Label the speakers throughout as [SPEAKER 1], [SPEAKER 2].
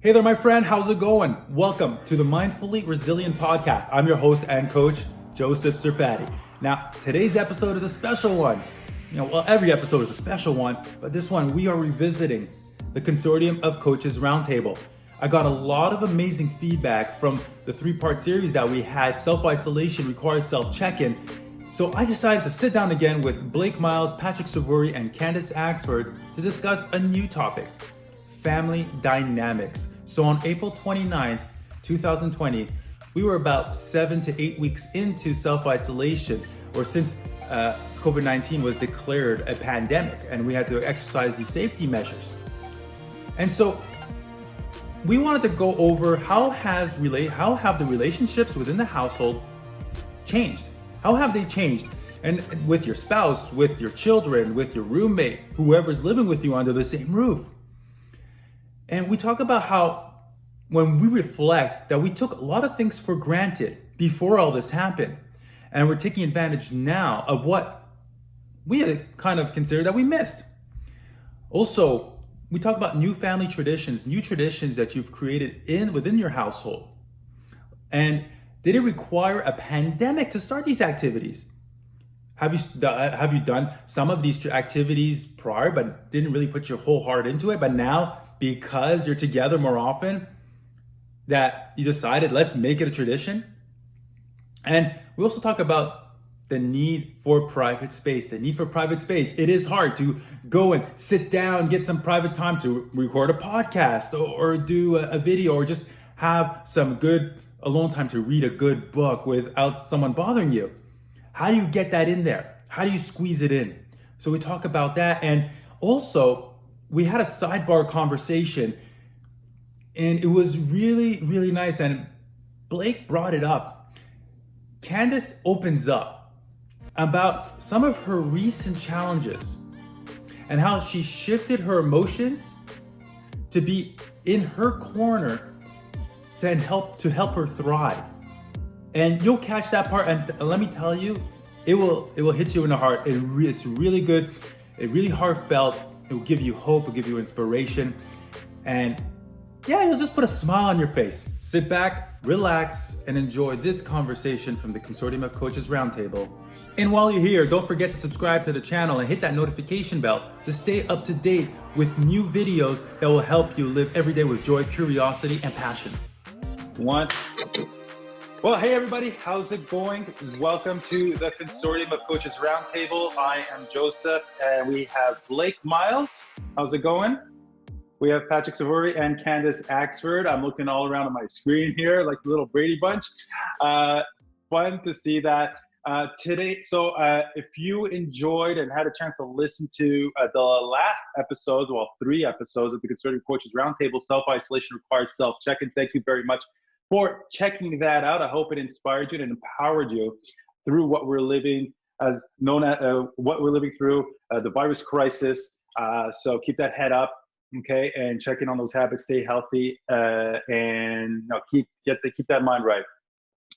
[SPEAKER 1] Hey there, my friend. How's it going? Welcome to the Mindfully Resilient Podcast. I'm your host and coach, Josef. Now, today's episode is a special one. Every episode is a special one, but this one we are revisiting the Consortium of Coaches Roundtable. I got a lot of amazing feedback from the three-part series that we had, Self-Isolation Requires Self-Check-In. So I decided to sit down again with Blake Miles, Patrick Savory, and Candice Axford to discuss a new topic, family dynamics. So on April 29th, 2020, we were about 7 to 8 weeks into self-isolation, or since COVID-19 was declared a pandemic and we had to exercise these safety measures. And so we wanted to go over how have the relationships within the household changed? How have they changed? And with your spouse, with your children, with your roommate, whoever's living with you under the same roof. And we talk about how when we reflect that we took a lot of things for granted before all this happened. And we're taking advantage now of what we had kind of considered that we missed. Also, we talk about new family traditions, new traditions that you've created within your household. And did it require a pandemic to start these activities? Have you done some of these activities prior but didn't really put your whole heart into it? But now, because you're together more often, that you decided, let's make it a tradition? And we also talk about the need for private space. It is hard to go and sit down, get some private time to record a podcast or do a video, or just have some good alone time to read a good book without someone bothering you. How do you get that in there? How do you squeeze it in? So we talk about that. And also, we had a sidebar conversation, and it was really, really nice. And Blake brought it up. Candice opens up about some of her recent challenges and how she shifted her emotions to be in her corner to help her thrive. And you'll catch that part, and let me tell you, it will hit you in the heart. It's really good. It's really heartfelt. It will give you hope. It will give you inspiration. And yeah, you'll just put a smile on your face. Sit back, relax, and enjoy this conversation from the Consortium of Coaches Roundtable. And while you're here, don't forget to subscribe to the channel and hit that notification bell to stay up to date with new videos that will help you live every day with joy, curiosity, and passion. Well, hey everybody, how's it going? Welcome to the Consortium of Coaches Roundtable. I am Joseph, and we have Blake Miles. How's it going? We have Patrick Savory and Candice Axford. I'm looking all around on my screen here like the little Brady Bunch. Fun to see that today. So if you enjoyed and had a chance to listen to the last episodes, 3 episodes of the Consortium of Coaches Roundtable, Self-Isolation Requires Self-Check-In, thank you very much for checking that out. I hope it inspired you and empowered you through what we're living through, the virus crisis. So keep that head up, okay, and check in on those habits. Stay healthy, and keep that mind right.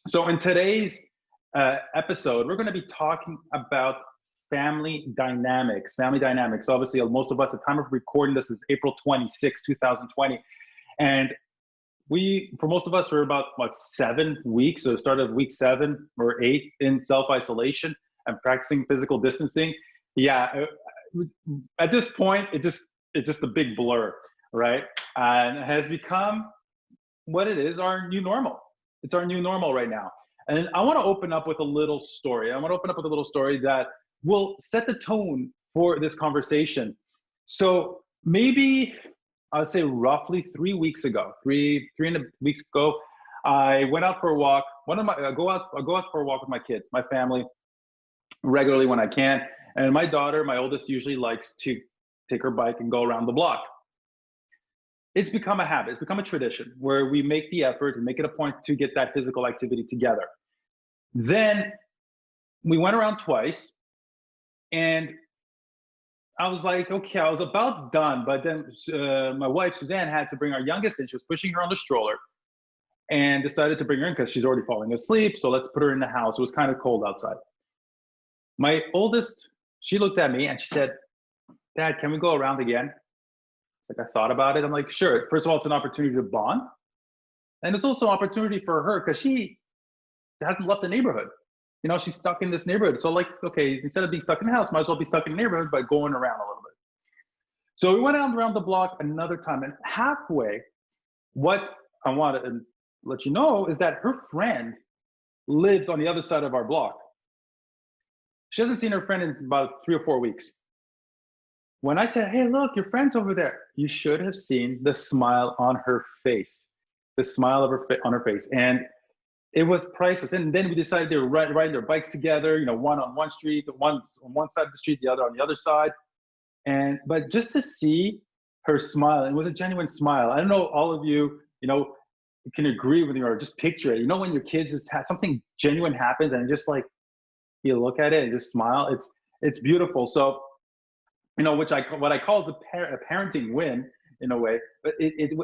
[SPEAKER 1] So in today's episode, we're going to be talking about family dynamics. Obviously, most of us, at the time of recording this is April 26, 2020, and for most of us, we're about 7 weeks, so start of week 7 or 8 in self-isolation and practicing physical distancing. Yeah, at this point, it's just a big blur, right? And it has become what it is, our new normal. It's our new normal right now. And I want to open up with a little story. That will set the tone for this conversation. So maybe I would say roughly 3 weeks ago, three and a weeks ago, I went out for a walk. I go out for a walk with my kids, my family, regularly when I can. And my daughter, my oldest, usually likes to take her bike and go around the block. It's become a habit. It's become a tradition where we make the effort and make it a point to get that physical activity together. Then we went around twice, and I was like, okay, I was about done, but then my wife, Suzanne, had to bring our youngest in. She was pushing her on the stroller and decided to bring her in because she's already falling asleep. So let's put her in the house. It was kind of cold outside. My oldest, she looked at me and she said, Dad, can we go around again? It's like I thought about it. I'm like, sure. First of all, it's an opportunity to bond, and it's also an opportunity for her because she hasn't left the neighborhood. You know, she's stuck in this neighborhood. So like, okay, instead of being stuck in the house, might as well be stuck in the neighborhood by going around a little bit. So we went around the block another time, and halfway, what I want to let you know is that her friend lives on the other side of our block. She hasn't seen her friend in about 3 or 4 weeks. When I said, hey, look, your friend's over there, you should have seen the smile on her face, the smile of on her face. And it was priceless. And then we decided they were riding their bikes together, you know, one on one street, one on one side of the street, the other on the other side. But just to see her smile, it was a genuine smile. I don't know, all of you, you know, can agree with me or just picture it. You know, when your kids just have something genuine happens and just like, you look at it and just smile. It's beautiful. So, you know, what I call is a parenting win in a way, but it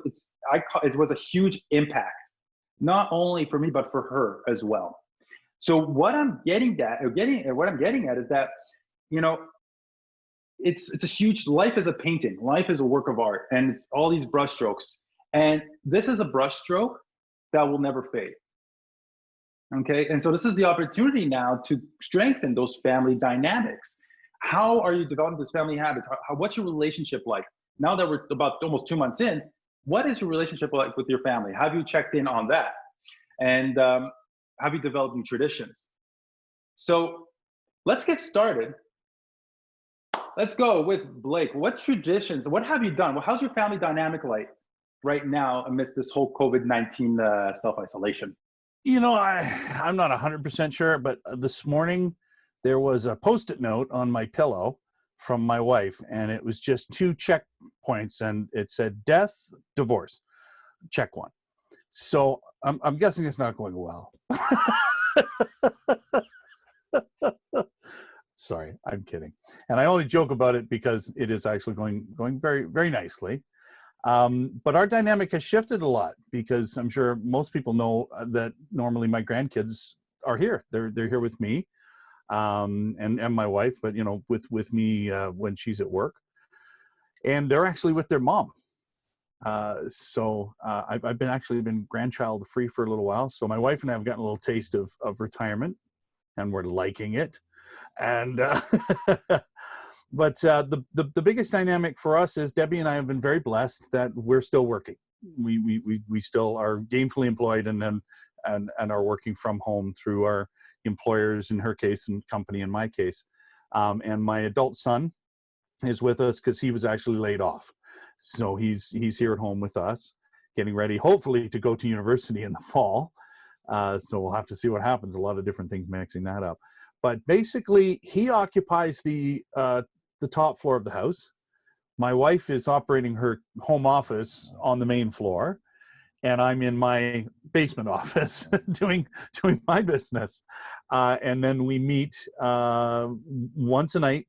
[SPEAKER 1] was a huge impact, not only for me but for her as well. So what I'm getting at is that, you know, it's a huge, life is a painting, life is a work of art, and it's all these brush strokes, and this is a brush stroke that will never fade. Okay, and so this is the opportunity now to strengthen those family dynamics. How are you developing this family habits? What's your relationship like? Now that we're about almost 2 months in, what is your relationship like with your family? Have you checked in on that? And have you developed new traditions? So let's get started. Let's go with Blake. What traditions, what have you done? How's your family dynamic like right now amidst this whole COVID-19 self-isolation?
[SPEAKER 2] You know, I'm not 100% sure, but this morning there was a Post-it note on my pillow from my wife, and it was just 2 checkpoints, and it said death, divorce, check 1. So I'm guessing it's not going well. Sorry, I'm kidding. And I only joke about it because it is actually going very, very nicely. But our dynamic has shifted a lot because I'm sure most people know that normally my grandkids are here. They're here with me and my wife, but you know, with me when she's at work, and they're actually with their mom. So I've been grandchild free for a little while. So my wife and I have gotten a little taste of retirement, and we're liking it. And but the biggest dynamic for us is Debbie and I have been very blessed that we're still working. We still are gainfully employed and are working from home through our employers, in her case, and company in my case. And my adult son is with us because he was actually laid off. So he's here at home with us, getting ready, hopefully, to go to university in the fall. So we'll have to see what happens. A lot of different things mixing that up. But basically, he occupies the top floor of the house. My wife is operating her home office on the main floor, and I'm in my basement office doing my business. And then we meet once a night,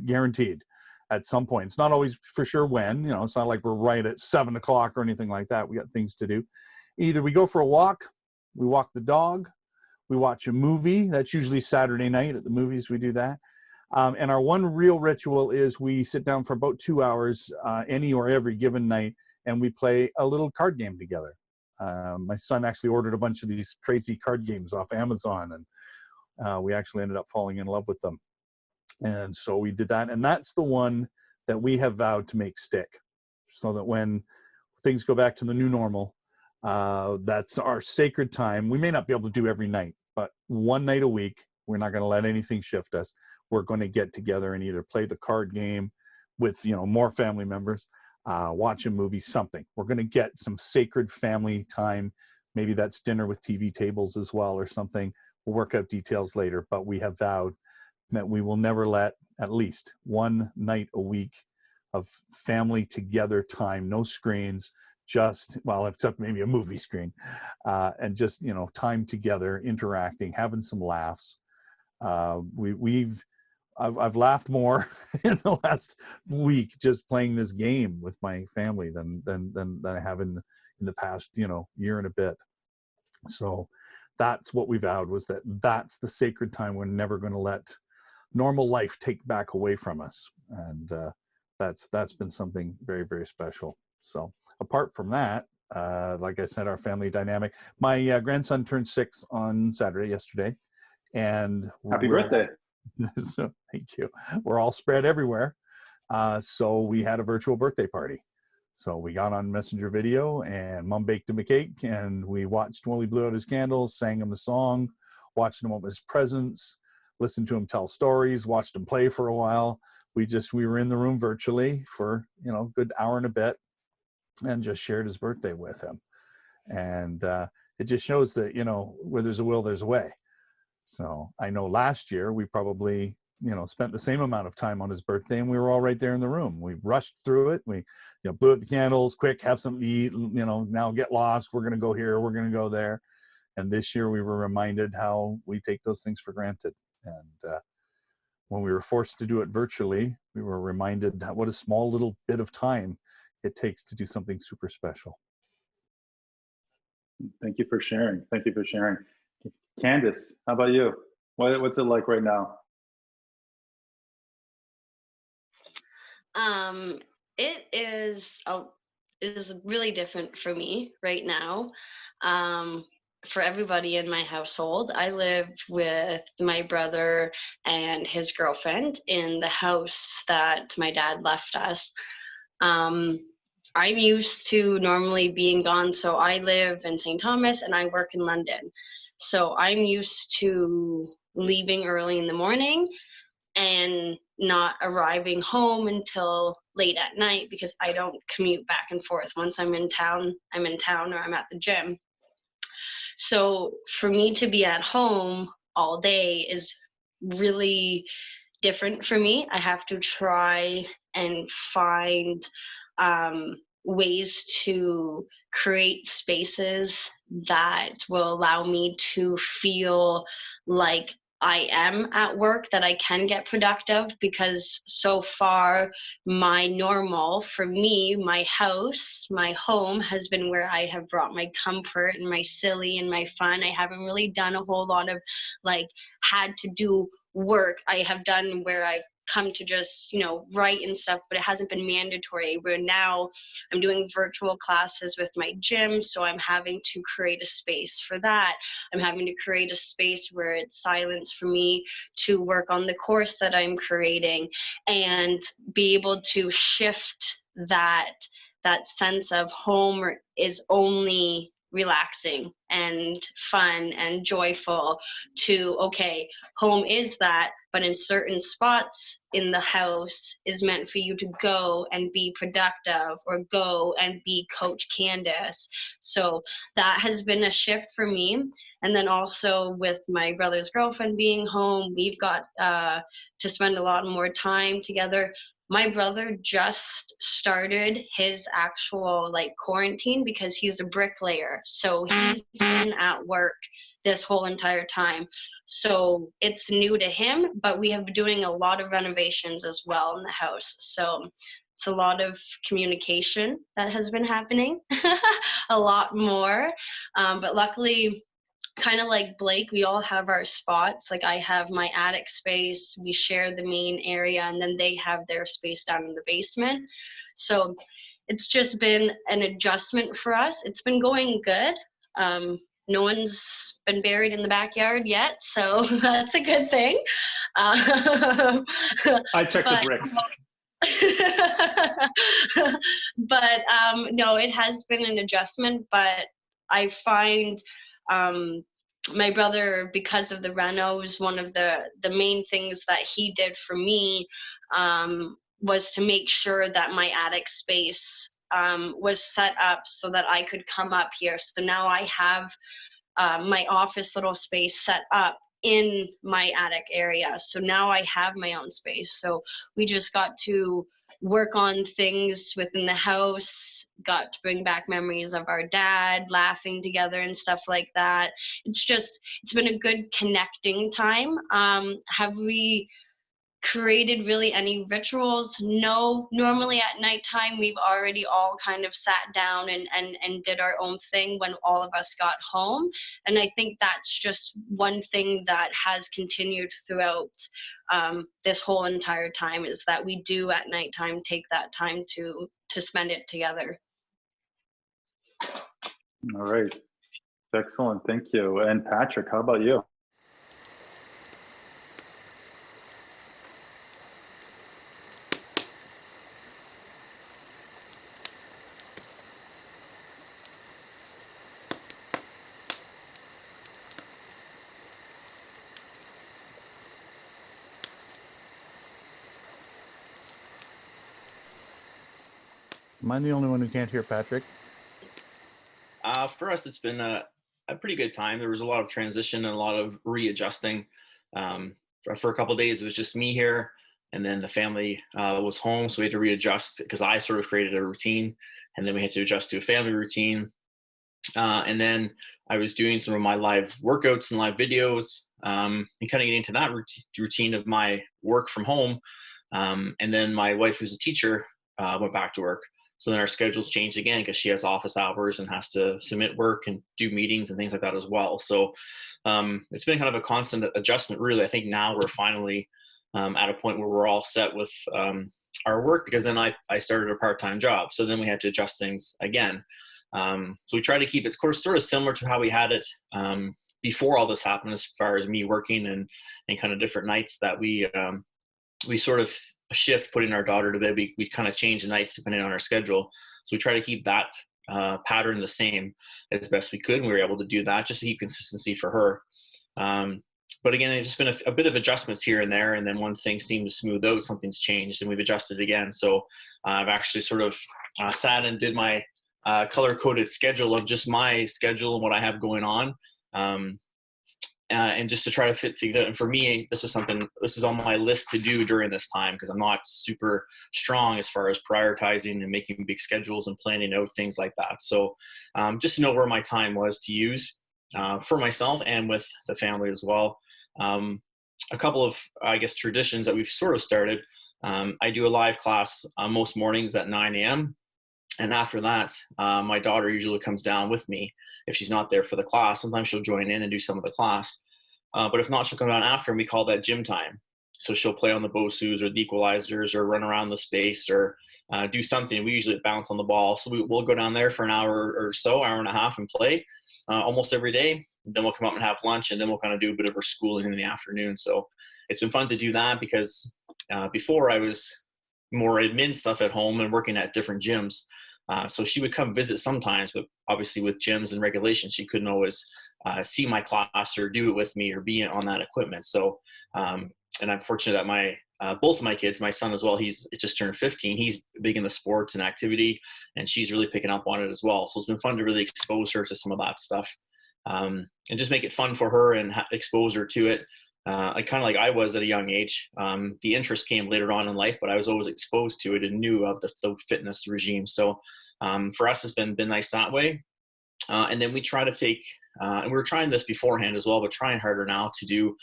[SPEAKER 2] guaranteed, at some point. It's not always for sure when. You know, it's not like we're right at 7 o'clock or anything like that. We got things to do. Either we go for a walk, we walk the dog, we watch a movie. That's usually Saturday night at the movies. We do that. And our one real ritual is we sit down for about 2 hours, any or every given night, and we play a little card game together. My son actually ordered a bunch of these crazy card games off Amazon, and we actually ended up falling in love with them. And so we did that. And that's the one that we have vowed to make stick, so that when things go back to the new normal, that's our sacred time. We may not be able to do every night, but one night a week, we're not going to let anything shift us. We're going to get together and either play the card game with, you know, more family members, watch a movie, something. We're going to get some sacred family time. Maybe that's dinner with TV tables as well or something. We'll work out details later, but we have vowed that we will never let at least one night a week of family together time, no screens, just, well, except maybe a movie screen, and just, you know, time together, interacting, having some laughs. I've laughed more in the last week just playing this game with my family than I have in the past, you know, year and a bit. So that's what we vowed, was that's the sacred time we're never going to let normal life take back away from us. And that's been something very, very special. So apart from that, like I said, our family dynamic. My grandson turned 6 on Saturday, yesterday, and
[SPEAKER 3] Happy birthday.
[SPEAKER 2] So thank you. We're all spread everywhere. So we had a virtual birthday party. So we got on Messenger video, and Mom baked him a cake, and we watched while he blew out his candles, sang him a song, watched him open his presents, listened to him tell stories, watched him play for a while. We were in the room virtually for, a good hour and a bit, and just shared his birthday with him. And it just shows that, where there's a will, there's a way. So I know last year we probably, spent the same amount of time on his birthday, and we were all right there in the room. We rushed through it. We, blew out the candles, quick, have something to eat, now get lost. We're going to go here. We're going to go there. And this year we were reminded how we take those things for granted. And when we were forced to do it virtually, we were reminded what a small little bit of time it takes to do something super special.
[SPEAKER 3] Thank you for sharing. Thank you for sharing. Candice, how about you? What's it like right now?
[SPEAKER 4] It is really different for me right now. For everybody in my household, I live with my brother and his girlfriend in the house that my dad left us. I'm used to normally being gone, so I live in St. Thomas and I work in London. So I'm used to leaving early in the morning and not arriving home until late at night because I don't commute back and forth. Once I'm in town, or I'm at the gym. So for me to be at home all day is really different for me. I have to try and find ways to create spaces that will allow me to feel like I am at work, that I can get productive, because so far my normal for me, my house, my home has been where I have brought my comfort and my silly and my fun. I haven't really done a whole lot of had to do work. I have done where I've come to just write and stuff, but it hasn't been mandatory. Where now I'm doing virtual classes with my gym, so I'm having to create a space for that. I'm having to create a space where it's silence for me to work on the course that I'm creating and be able to shift that sense of home is only relaxing and fun and joyful to, okay, home is that, but in certain spots in the house is meant for you to go and be productive or go and be Coach Candice. So that has been a shift for me. And then also with my brother's girlfriend being home, we've got to spend a lot more time together. My brother just started his actual quarantine because he's a bricklayer. So he's been at work this whole entire time. So it's new to him, but we have been doing a lot of renovations as well in the house. So it's a lot of communication that has been happening, a lot more. But luckily, kind of like Blake, we all have our spots. I have my attic space, we share the main area, and then they have their space down in the basement. So it's just been an adjustment for us. It's been going good. No one's been buried in the backyard yet, so that's a good thing.
[SPEAKER 3] I checked the bricks.
[SPEAKER 4] But no, it has been an adjustment, but I find my brother, because of the renos, one of the main things that he did for me was to make sure that my attic space was set up so that I could come up here. So now I have my office little space set up in my attic area. So now I have my own space. So we just got to work on things within the house, got to bring back memories of our dad laughing together and stuff like that. It's been a good connecting time. Have we created really any rituals. No, normally at nighttime we've already all kind of sat down and did our own thing when all of us got home. And I think that's just one thing that has continued throughout this whole entire time, is that we do at nighttime take that time to spend it together.
[SPEAKER 3] All right. Excellent. Thank you. And Patrick, how about you?
[SPEAKER 2] Am I the only one who can't hear Patrick?
[SPEAKER 5] For us, it's been a pretty good time. There was a lot of transition and a lot of readjusting. For a couple of days, it was just me here, and then the family was home, so we had to readjust because I sort of created a routine, and then we had to adjust to a family routine. And then I was doing some of my live workouts and live videos, and kind of getting into that routine of my work from home. And then my wife, who's a teacher, went back to work. So then our schedules changed again because she has office hours and has to submit work and do meetings and things like that as well. So it's been kind of a constant adjustment, really. I think now we're finally at a point where we're all set with our work, because then I started a part-time job. So then we had to adjust things again. So we try to keep it, of course, sort of similar to how we had it before all this happened, as far as me working and kind of different nights that we sort of shift putting our daughter to bed. We kind of change the nights depending on our schedule. So we try to keep that pattern the same as best we could. And we were able to do that just to keep consistency for her. But again, it's just been a bit of adjustments here and there. And then one thing seemed to smooth out, something's changed, and we've adjusted again. So I've actually sort of sat and did my color-coded schedule of just my schedule and what I have going on. And just to try to fit things out. And for me, this was on my list to do during this time, because I'm not super strong as far as prioritizing and making big schedules and planning out things like that. So just to know where my time was to use for myself and with the family as well. A couple of, I guess, traditions that we've sort of started. I do a live class most mornings at 9 a.m. And after that, my daughter usually comes down with me if she's not there for the class. Sometimes she'll join in and do some of the class. But if not, she'll come down after, and we call that gym time. So she'll play on the BOSUs or the equalizers or run around the space or do something. We usually bounce on the ball. So we'll go down there for an hour or so, hour and a half, and play almost every day. Then we'll come up and have lunch, and then we'll kind of do a bit of our schooling in the afternoon. So it's been fun to do that, because before I was more admin stuff at home and working at different gyms. So she would come visit sometimes, but obviously with gyms and regulations, she couldn't always see my class or do it with me or be on that equipment. So, and I'm fortunate that my both of my kids, my son as well, it just turned 15. He's big in the sports and activity, and she's really picking up on it as well. So it's been fun to really expose her to some of that stuff, and just make it fun for her and expose her to it. I kind of like I was at a young age. The interest came later on in life, but I was always exposed to it and knew of the fitness regime. So for us, it's been nice that way. And then we try to take, and we were trying this beforehand as well, but trying harder now to do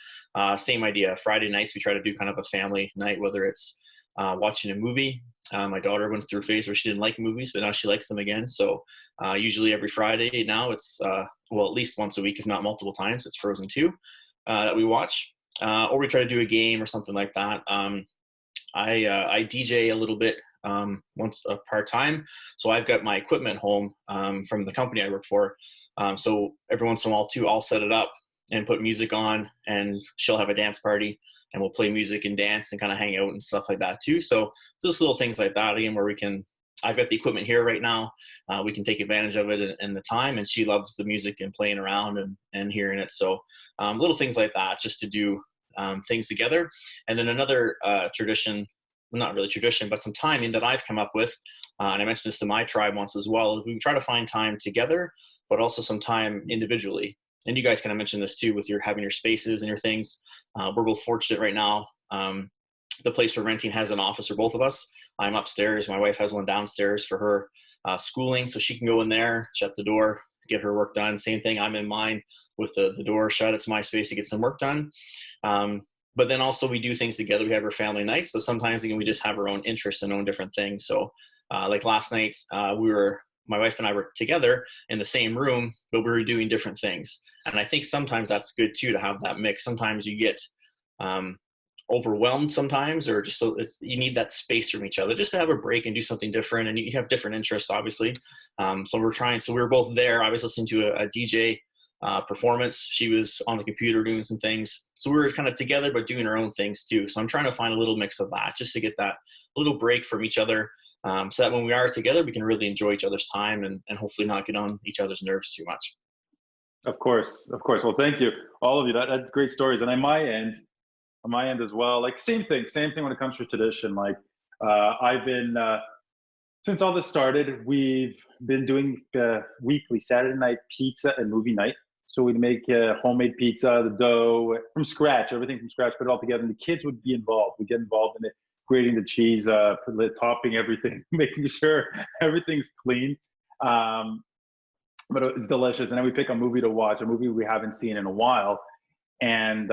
[SPEAKER 5] same idea. Friday nights, we try to do kind of a family night, whether it's watching a movie. My daughter went through a phase where she didn't like movies, but now she likes them again. So usually every Friday now it's, well, at least once a week, if not multiple times, it's Frozen 2 that we watch. Or we try to do a game or something like that. I DJ a little bit once part-time. So I've got my equipment home from the company I work for. So every once in a while too, I'll set it up and put music on, and she'll have a dance party, and we'll play music and dance and kind of hang out and stuff like that too. So just little things like that, again, where I've got the equipment here right now. We can take advantage of it in the time, and she loves the music and playing around and hearing it. So little things like that, just to do things together. And then another tradition, well, not really tradition, but some timing that I've come up with, and I mentioned this to my tribe once as well, is we try to find time together, but also some time individually. And you guys kind of mentioned this too, with having your spaces and your things. We're both fortunate right now. The place we're renting has an office for both of us. I'm upstairs. My wife has one downstairs for her schooling, so she can go in there, shut the door, get her work done. Same thing, I'm in mine with the door shut. It's my space to get some work done. but then also we do things together. We have our family nights, but sometimes again, we just have our own interests and own different things. So like last night, my wife and I were together in the same room, but we were doing different things. And I think sometimes that's good too, to have that mix. Sometimes you get overwhelmed sometimes, or just so you need that space from each other just to have a break and do something different. And you have different interests, obviously. So we were both there. I was listening to a DJ performance. She was on the computer doing some things. So we were kind of together, but doing our own things too. So I'm trying to find a little mix of that just to get that little break from each other. So that when we are together, we can really enjoy each other's time and hopefully not get on each other's nerves too much.
[SPEAKER 3] Of course. Well, thank you, all of you. That's great stories. And on my end as well, like same thing when it comes to tradition. Like I've been since all this started, we've been doing weekly Saturday night pizza and movie night. So we'd make homemade pizza, the dough from scratch, everything from scratch, put it all together, and the kids would be involved. We'd get involved in it, grating the cheese, topping everything, making sure everything's clean. But it's delicious. And then we pick a movie to watch, a movie we haven't seen in a while, and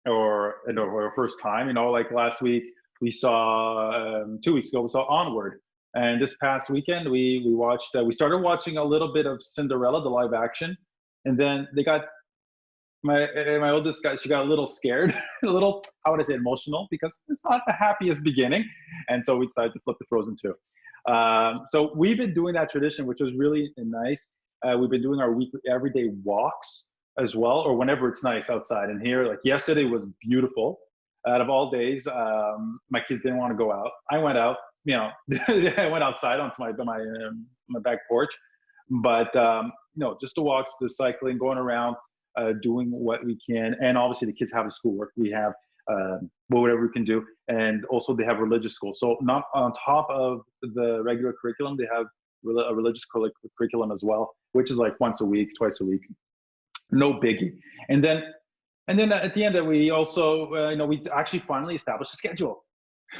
[SPEAKER 3] or first time. You know, like last week we saw 2 weeks ago we saw Onward, and this past weekend we watched. We started watching a little bit of Cinderella, the live action, and then they got my oldest guy. She got a little scared, a little, how would I say, emotional, because it's not the happiest beginning, and so we decided to flip to Frozen 2. So we've been doing that tradition, which was really nice. We've been doing our weekly everyday walks as well, or whenever it's nice outside. And here, like yesterday was beautiful. Out of all days, my kids didn't want to go out. I went out, you know, I went outside onto my back porch, but just the walks, the cycling, going around, doing what we can. And obviously the kids have the schoolwork. We have whatever we can do. And also they have religious school. So not on top of the regular curriculum, they have a religious curriculum as well, which is like once a week, twice a week. No biggie. And then at the end that we also, we actually finally established a schedule.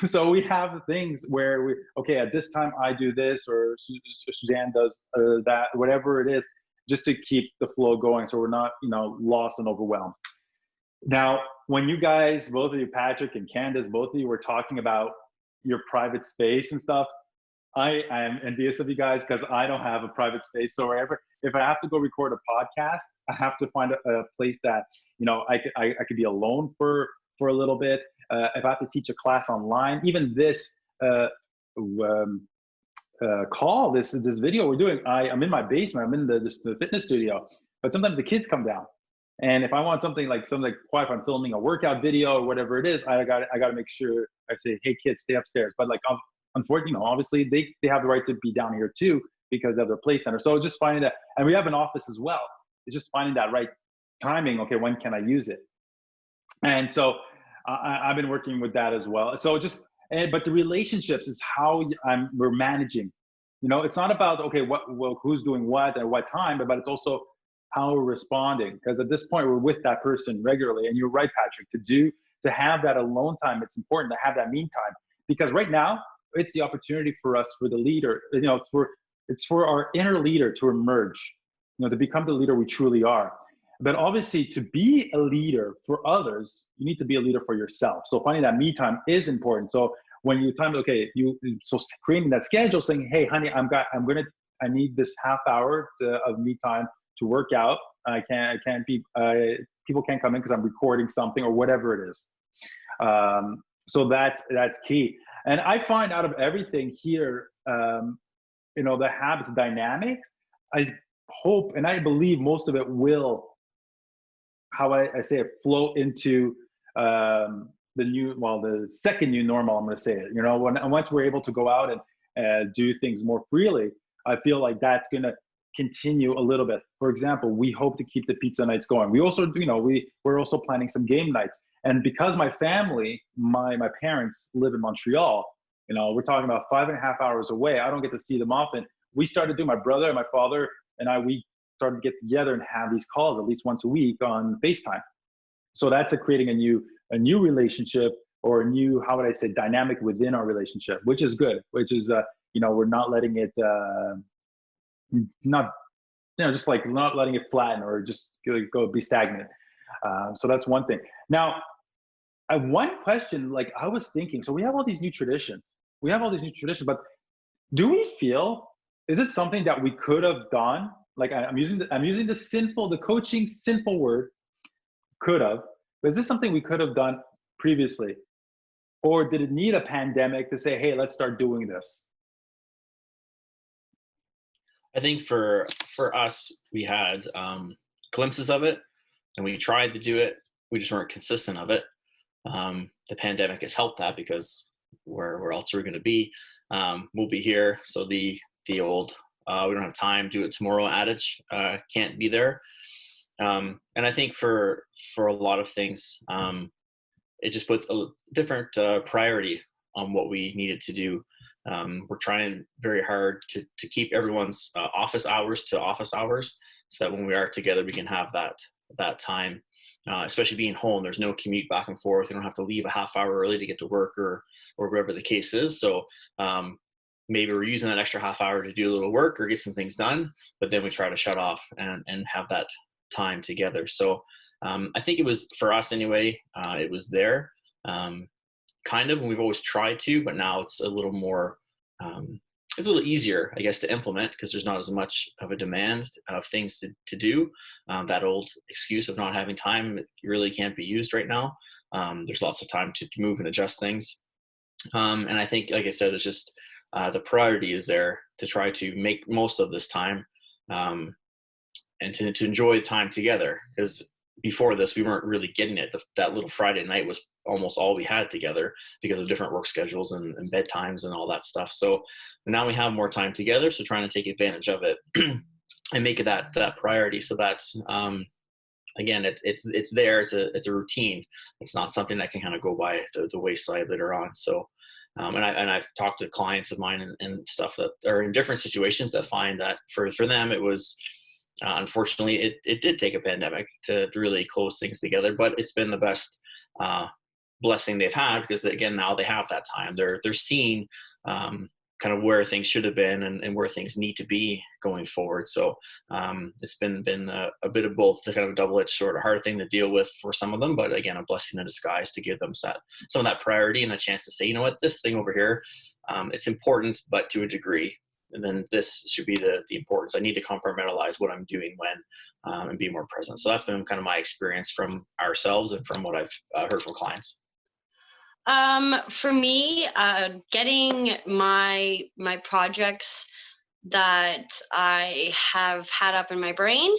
[SPEAKER 3] So we have things where at this time I do this, or Suzanne does that, whatever it is, just to keep the flow going. So we're not, lost and overwhelmed. Now, when you guys, both of you, Patrick and Candice, both of you were talking about your private space and stuff, I am envious of you guys because I don't have a private space. So if I have to go record a podcast, I have to find a place that, I could be alone for a little bit. If I have to teach a class online, even this call, this video we're doing, I'm in my basement, I'm in the fitness studio, but sometimes the kids come down. And if I want something like quiet, if I'm filming a workout video or whatever it is, I got to make sure I say, hey kids, stay upstairs. But like, unfortunately, obviously they have the right to be down here too because of their play center. So just finding that, and we have an office as well. It's just finding that right timing. Okay, when can I use it? And so I've been working with that as well. So but the relationships is how we're managing. It's not about who's doing what at what time, but it's also how we're responding. Because at this point, we're with that person regularly. And you're right, Patrick, to have that alone time. It's important to have that me time, because right now it's the opportunity for us, for the leader. It's for our inner leader to emerge. To become the leader we truly are. But obviously, to be a leader for others, you need to be a leader for yourself. So finding that me time is important. So when you creating that schedule, saying, "Hey, honey, I need this half hour of me time to work out. I can't be. People can't come in because I'm recording something or whatever it is." So that's key. And I find out of everything here, the habits, dynamics. I hope and I believe most of it will, how I say it, flow into the second new normal, I'm going to say it. Once we're able to go out and do things more freely, I feel like that's going to continue a little bit. For example, we hope to keep the pizza nights going. We also, we're also planning some game nights. And because my family, my parents live in Montreal, we're talking about 5.5 hours away. I don't get to see them often. We started doing, my brother and my father and I, we started to get together and have these calls at least once a week on FaceTime. So that's creating a new relationship, or a new, how would I say, dynamic within our relationship, which is good, which is, we're not letting it, just like not letting it flatten or just go be stagnant. So that's one thing. Now, one question, like I was thinking, so we have all these new traditions. But do we feel, is it something that we could have done? Like I'm using the coaching sinful word, could have. But is this something we could have done previously? Or did it need a pandemic to say, hey, let's start doing this?
[SPEAKER 5] I think for us, we had glimpses of it, and we tried to do it. We just weren't consistent of it. The pandemic has helped that, because where else are we going to be? We'll be here. So the old we don't have time, do it tomorrow adage can't be there. And I think for a lot of things, it just puts a different priority on what we needed to do. We're trying very hard to keep everyone's office hours to office hours, so that when we are together, we can have that time. Especially being home, there's no commute back and forth. You don't have to leave a half hour early to get to work or whatever the case is. So maybe we're using that extra half hour to do a little work or get some things done, but then we try to shut off and have that time together. So I think it was, for us anyway, it was there kind of, and we've always tried to, but now it's a little more, it's a little easier, I guess, to implement, because there's not as much of a demand of things to do. That old excuse of not having time really can't be used right now. There's lots of time to move and adjust things. And I think, like I said, it's just the priority is there to try to make most of this time and to enjoy time together. Because before this, we weren't really getting it. That little Friday night was almost all we had together because of different work schedules and bedtimes and all that stuff. So now we have more time together. So trying to take advantage of it and make it that priority. So that's, again, it's there. It's a routine. It's not something that can kind of go by the wayside later on. So, and I've talked to clients of mine and stuff that are in different situations that find that for them, it was, unfortunately, it did take a pandemic to really close things together, but it's been the best blessing they've had, because again, now they have that time. They're seeing kind of where things should have been and where things need to be going forward. So it's been a bit of both, the kind of a double-edged sword, a hard thing to deal with for some of them, but again, a blessing in disguise to give them some of that priority and a chance to say, you know what, this thing over here, it's important, but to a degree. And then this should be the importance. I need to compartmentalize what I'm doing when and be more present. So that's been kind of my experience from ourselves and from what I've heard from clients.
[SPEAKER 4] For me, getting my projects that I have had up in my brain,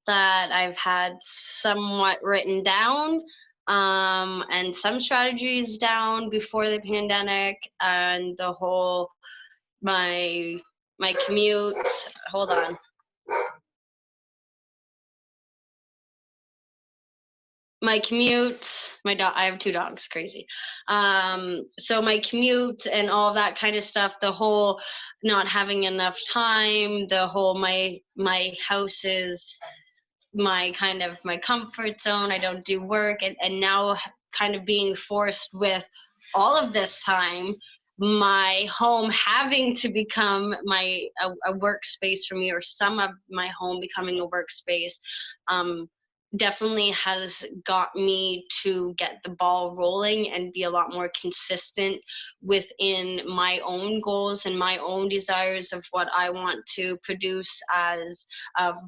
[SPEAKER 4] that I've had somewhat written down, and some strategies down before the pandemic, and the whole my commute. Hold on. My commute, my dog, I have 2 dogs, crazy. So my commute and all that kind of stuff, the whole not having enough time, the whole my house is my kind of my comfort zone. I don't do work, and now kind of being forced with all of this time, my home having to become a workspace for me, or some of my home becoming a workspace, definitely has got me to get the ball rolling and be a lot more consistent within my own goals and my own desires of what I want to produce as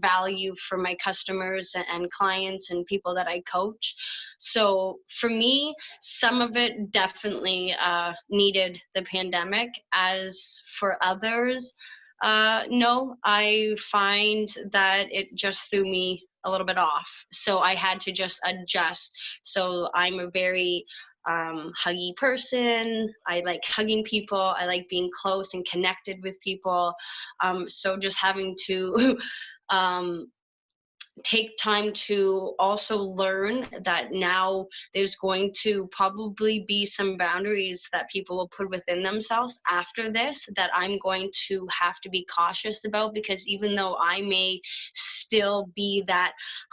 [SPEAKER 4] value for my customers and clients and people that I coach. So for me, some of it definitely needed the pandemic. As for others, no, I find that it just threw me a little bit off. So I had to just adjust. So I'm a very huggy person. I like hugging people. I like being close and connected with people. So just having to take time to also learn that now there's going to probably be some boundaries that people will put within themselves after this that I'm going to have to be cautious about, because even though I may still be that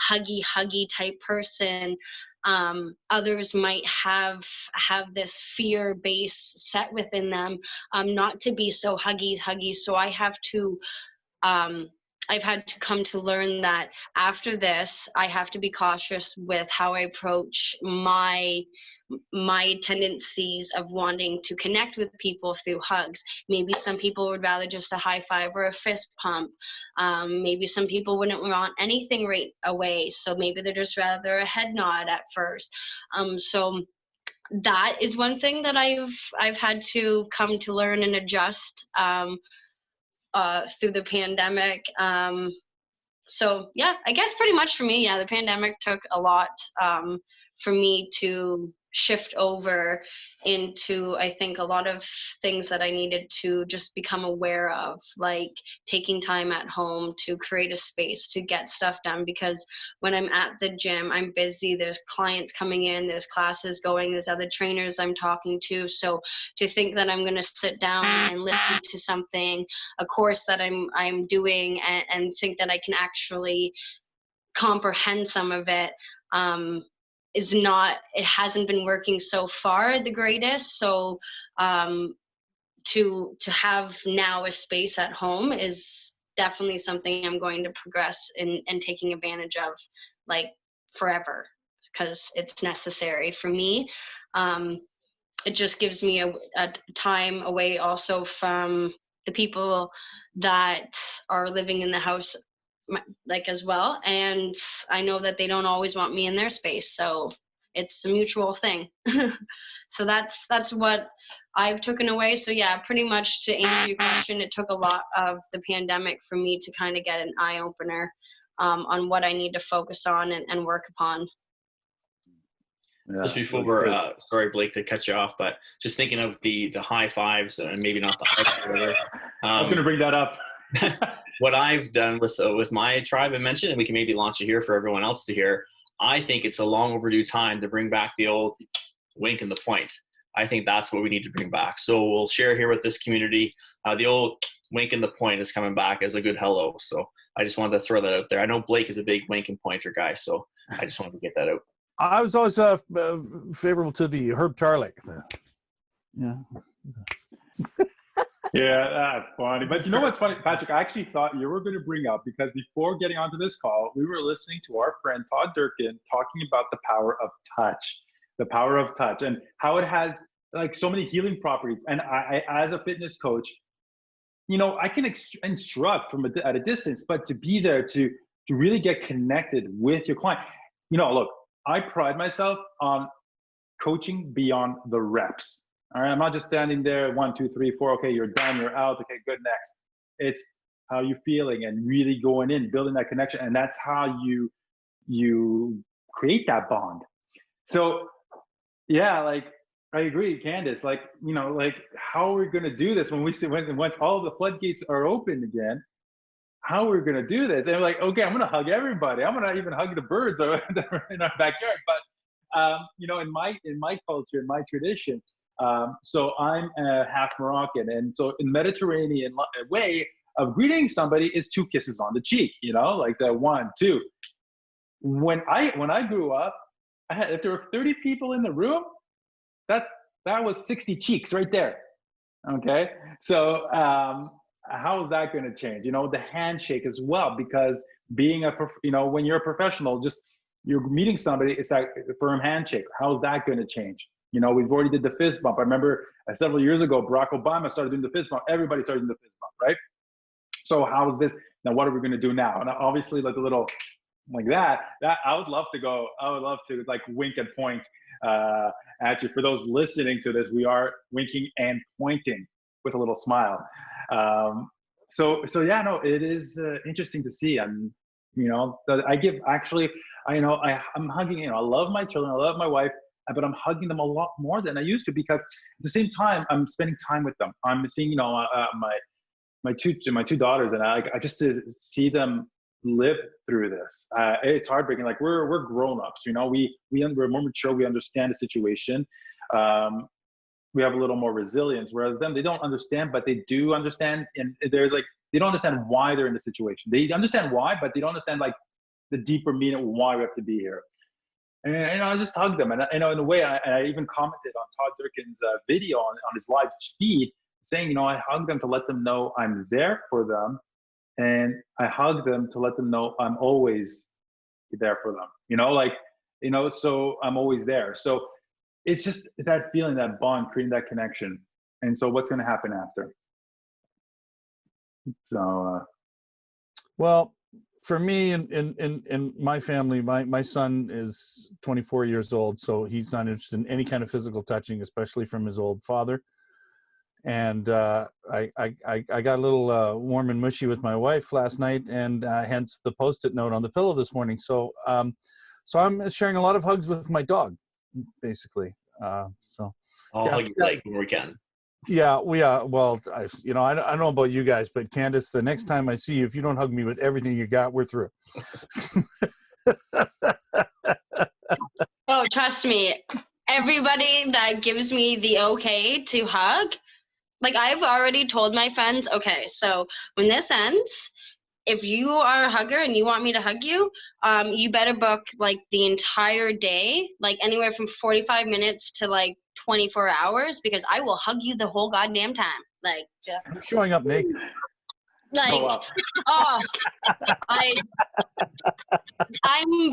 [SPEAKER 4] huggy type person, others might have this fear base set within them, not to be so huggy. So I have to I've had to come to learn that after this, I have to be cautious with how I approach my tendencies of wanting to connect with people through hugs. Maybe some people would rather just a high five or a fist pump. Maybe some people wouldn't want anything right away, so maybe they're just rather a head nod at first. So that is one thing that I've had to come to learn and adjust through the pandemic. So yeah, I guess pretty much for me, the pandemic took a lot for me to shift over into, I think, a lot of things that I needed to just become aware of, like taking time at home to create a space to get stuff done. Because when I'm at the gym, I'm busy, there's clients coming in, there's classes going, there's other trainers I'm talking to. So to think that I'm going to sit down and listen to something, a course that I'm doing, and think that I can actually comprehend some of it, it hasn't been working so far the greatest. So to have now a space at home is definitely something I'm going to progress in and taking advantage of, like, forever, because it's necessary for me. It just gives me a time away also from the people that are living in the house, like, as well, and I know that they don't always want me in their space, so it's a mutual thing. So that's what I've taken away. So yeah, pretty much to answer your question, it took a lot of the pandemic for me to kind of get an eye opener on what I need to focus on and work upon.
[SPEAKER 5] Yeah, just before, sorry, Blake, to cut you off, but just thinking of the high fives, and maybe not the high.
[SPEAKER 3] I was going to bring that up.
[SPEAKER 5] What I've done with my tribe, I mentioned, and we can maybe launch it here for everyone else to hear. I think it's a long overdue time to bring back the old wink and the point. I think that's what we need to bring back. So we'll share here with this community. The old wink and the point is coming back as a good hello. So I just wanted to throw that out there. I know Blake is a big wink and pointer guy, so I just wanted to get that out.
[SPEAKER 2] I was always favorable to the Herb Tarlick. Yeah.
[SPEAKER 3] Yeah, that's funny. But you know what's funny, Patrick? I actually thought you were going to bring up, because before getting onto this call, we were listening to our friend Todd Durkin talking about the power of touch, and how it has like so many healing properties. And I as a fitness coach, I can instruct from at a distance, but to be there to really get connected with your client. Look, I pride myself on coaching beyond the reps. All right, I'm not just standing there, 1, 2, 3, 4. Okay, you're done, you're out. Okay, good, next. It's how you're feeling and really going in, building that connection, and that's how you create that bond. So, yeah, like I agree, Candice. Like, how are we going to do this once all the floodgates are open again? How are we going to do this? And we're like, okay, I'm going to hug everybody. I'm going to even hug the birds in our backyard. But in my culture, in my tradition. So I'm half Moroccan, and so in Mediterranean way of greeting somebody is 2 kisses on the cheek, like the 1, 2. When I grew up, if there were 30 people in the room, that was 60 cheeks right there. Okay, so how is that going to change? The handshake as well, because being when you're a professional, just you're meeting somebody, it's like a firm handshake. How is that going to change? We've already did the fist bump. I remember several years ago, Barack Obama started doing the fist bump. Everybody started doing the fist bump, right? So how is this? Now, what are we going to do now? And obviously, like a little like that I would love to like wink and point at you. For those listening to this, we are winking and pointing with a little smile. So yeah, no, it is interesting to see. And, I give actually, I'm hugging, I love my children. I love my wife. But I'm hugging them a lot more than I used to, because at the same time I'm spending time with them. I'm seeing, my two daughters, and I just to see them live through this. It's heartbreaking. Like we're grown ups, we're more mature. We understand the situation. We have a little more resilience, whereas them, they don't understand, but they do understand, and they're like they don't understand why they're in the situation. They understand why, but they don't understand like the deeper meaning of why we have to be here. And I just hugged them, and in a way, I even commented on Todd Durkin's video on his live feed, saying, I hugged them to let them know I'm there for them, and I hug them to let them know I'm always there for them. So I'm always there. So it's just that feeling, that bond, creating that connection. And so what's going to happen after? So,
[SPEAKER 2] Well, for me in my family, my son is 24 years old, so he's not interested in any kind of physical touching, especially from his old father. And I got a little warm and mushy with my wife last night, and hence the Post-it note on the pillow this morning. So so I'm sharing a lot of hugs with my dog, basically. So
[SPEAKER 5] I'll hug your leg when we can.
[SPEAKER 2] yeah, well, I don't know about you guys, but Candice, the next time I see you, if you don't hug me with everything you got, we're through.
[SPEAKER 4] Oh, trust me, everybody that gives me the okay to hug, like I've already told my friends, okay, so when this ends, if you are a hugger and you want me to hug you, you better book like the entire day, like anywhere from 45 minutes to like 24 hours, because I will hug you the whole goddamn time. Like just
[SPEAKER 2] I'm showing up naked.
[SPEAKER 4] like,
[SPEAKER 3] wow.
[SPEAKER 4] oh,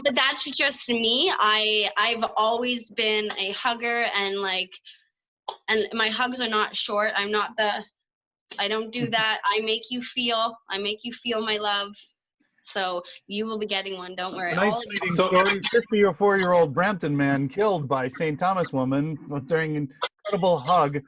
[SPEAKER 4] but that's just me. I've always been a hugger, and my hugs are not short. I don't do that. I make you feel my love. So you will be getting one. Don't worry.
[SPEAKER 2] Tonight's leading story: 54-year-old Brampton man killed by St. Thomas woman during an incredible hug.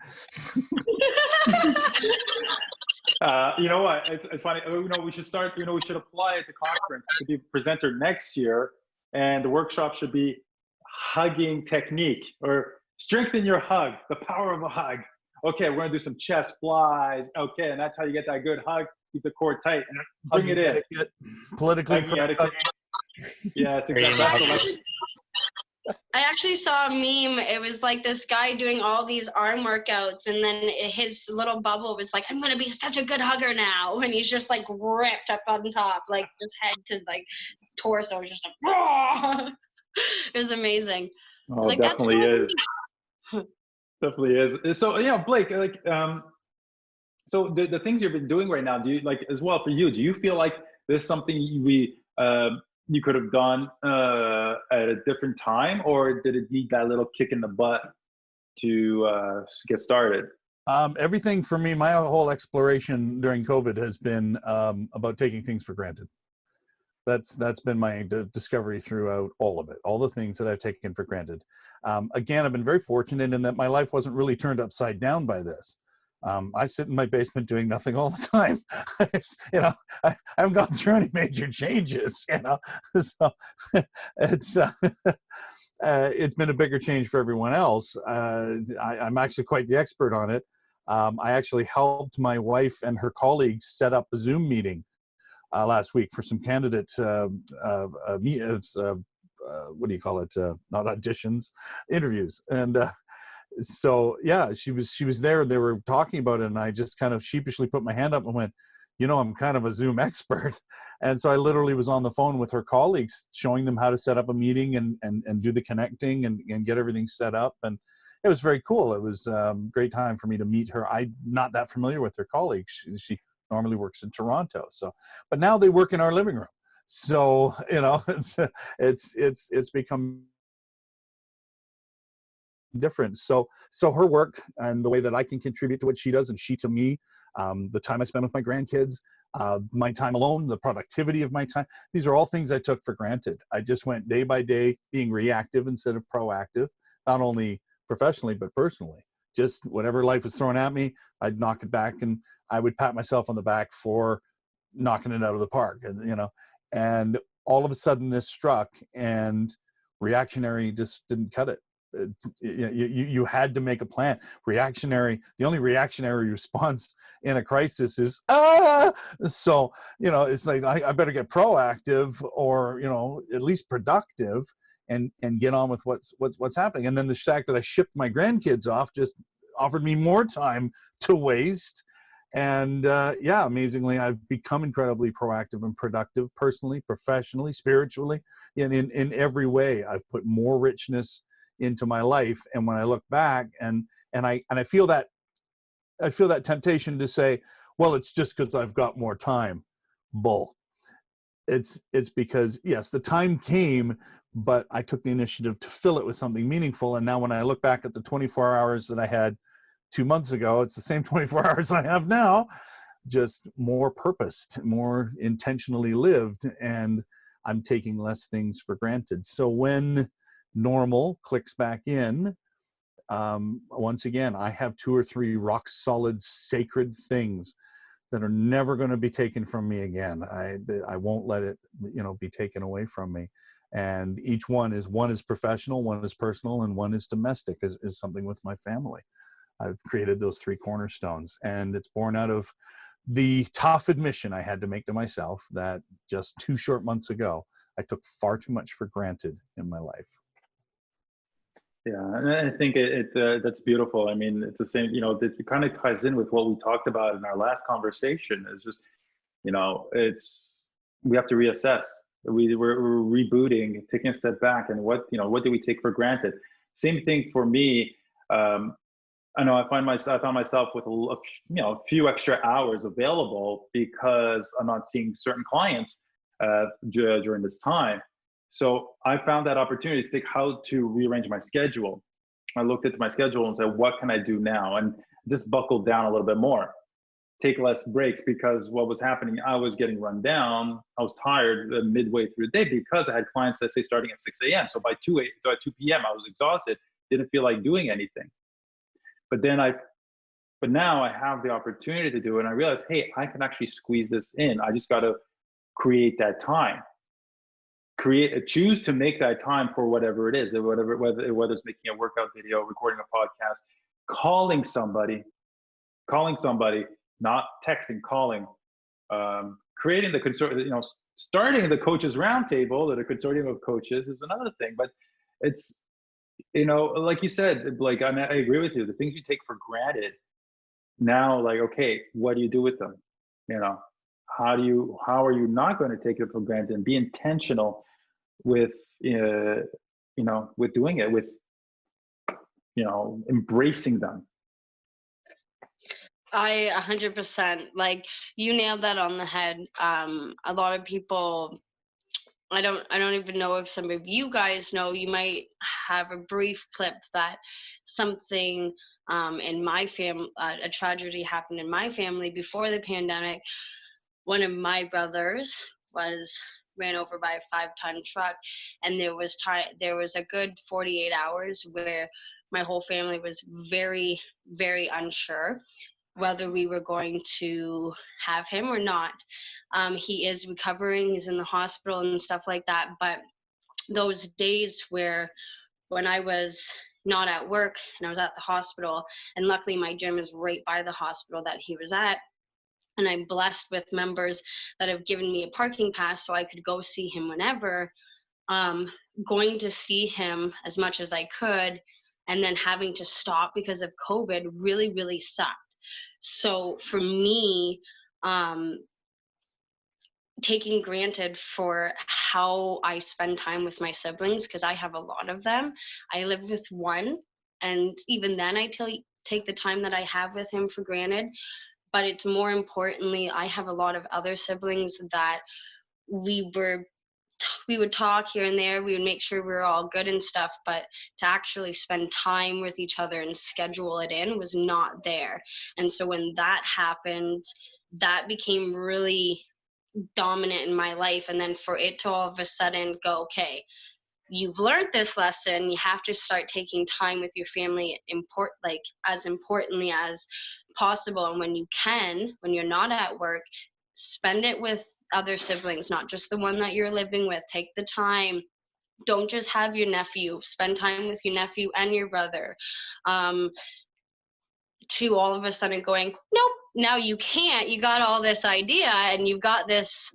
[SPEAKER 3] You know what? It's funny. We should start. We should apply at the conference to be presenter next year, and the workshop should be hugging technique or strengthen your hug, the power of a hug. Okay, we're gonna do some chest flies. Okay, and that's how you get that good hug. Keep the core tight and bring it in.
[SPEAKER 2] Etiquette, politically correct.
[SPEAKER 3] Yes, exactly.
[SPEAKER 4] I actually saw a meme. It was like this guy doing all these arm workouts, and then his little bubble was like, I'm going to be such a good hugger now. And he's just like ripped up on top, like his head to like torso was just like, Whoa! It was amazing.
[SPEAKER 3] Oh,
[SPEAKER 4] like,
[SPEAKER 3] definitely is. Definitely is. So, Blake, so the things you've been doing right now, do you like as well for you? Do you feel like there's something you could have done at a different time, or did it need that little kick in the butt to get started?
[SPEAKER 2] Everything for me, my whole exploration during COVID has been about taking things for granted. That's been my discovery throughout all of it, all the things that I've taken for granted. Again, I've been very fortunate in that my life wasn't really turned upside down by this. I sit in my basement doing nothing all the time. I haven't gone through any major changes, so it's been a bigger change for everyone else. I'm actually quite the expert on it. I actually helped my wife and her colleagues set up a Zoom meeting last week for some candidate what do you call it? Not auditions, interviews. And so yeah, she was there. They were talking about it, and I just kind of sheepishly put my hand up and went, I'm kind of a Zoom expert. And so I literally was on the phone with her colleagues, showing them how to set up a meeting and do the connecting and get everything set up. And it was very cool. It was a great time for me to meet her. I'm not that familiar with her colleagues. She normally works in Toronto. So, but now they work in our living room. So, it's become different. So her work and the way that I can contribute to what she does and she to me, the time I spend with my grandkids, my time alone, the productivity of my time, these are all things I took for granted. I just went day by day being reactive instead of proactive, not only professionally, but personally. Just whatever life was thrown at me, I'd knock it back, and I would pat myself on the back for knocking it out of the park. And all of a sudden this struck, and reactionary just didn't cut it. You had to make a plan. The only reactionary response in a crisis is so it's like I better get proactive, or at least productive, and get on with what's happening. And then the fact that I shipped my grandkids off just offered me more time to waste. And amazingly, I've become incredibly proactive and productive, personally, professionally, spiritually, in every way. I've put more richness into my life. And when I look back and I feel that temptation to say, well, it's just because I've got more time. Bull. It's because, yes, the time came, but I took the initiative to fill it with something meaningful. And now when I look back at the 24 hours that I had 2 months ago, it's the same 24 hours I have now, just more purposed, more intentionally lived, and I'm taking less things for granted. So when normal clicks back in, once again, I have 2 or 3 rock solid, sacred things that are never going to be taken from me again. I won't let it, be taken away from me. And each one is professional, one is personal, and one is domestic, is something with my family. I've created those 3 cornerstones, and it's born out of the tough admission I had to make to myself that just 2 short months ago, I took far too much for granted in my life.
[SPEAKER 3] Yeah, and I think that's beautiful. I mean, it's the same, it kind of ties in with what we talked about in our last conversation. It's just, we have to reassess. We're rebooting, taking a step back, and what do we take for granted? Same thing for me. I know I found myself with a few extra hours available because I'm not seeing certain clients during this time. So I found that opportunity to think how to rearrange my schedule. I looked at my schedule and said, what can I do now? And just buckled down a little bit more, take less breaks, because what was happening, I was getting run down. I was tired midway through the day because I had clients, let's say, starting at 6 a.m. So by 2 p.m., I was exhausted, didn't feel like doing anything. But now I have the opportunity to do it. And I realized, hey, I can actually squeeze this in. I just got to create that time. Choose to make that time for whatever it is, whether it's making a workout video, recording a podcast, calling somebody, not texting, calling, creating the consortium, starting the coaches roundtable, or the Consortium of Coaches, is another thing. But it's, like you said, like, I agree with you. The things you take for granted now, like, okay, what do you do with them? How are you not going to take it for granted and be intentional with, with doing it, with, embracing them?
[SPEAKER 4] I 100%, like, you nailed that on the head. A lot of people, I don't even know if some of you guys know, you might have a brief clip that something in my family, a tragedy happened in my family before the pandemic. One of my brothers was ran over by a 5-ton truck, and there was a good 48 hours where my whole family was very, very unsure whether we were going to have him or not. He is recovering, he's in the hospital and stuff like that. But those days when I was not at work and I was at the hospital, and luckily my gym is right by the hospital that he was at, and I'm blessed with members that have given me a parking pass so I could go see him whenever. Going to see him as much as I could, and then having to stop because of COVID really, really sucked. So for me, taking granted for how I spend time with my siblings, because I have a lot of them. I live with one, and even then I take the time that I have with him for granted. But it's more importantly, I have a lot of other siblings that we would talk here and there. We would make sure we were all good and stuff, but to actually spend time with each other and schedule it in was not there. And so when that happened, that became really dominant in my life. And then for it to all of a sudden go, okay, you've learned this lesson, you have to start taking time with your family, as importantly as possible. And when you're not at work, spend it with other siblings, not just the one that you're living with. Take the time. Don't just have your nephew. Spend time with your nephew and your brother. To all of a sudden going, nope, now you can't. You got all this idea, and you've got this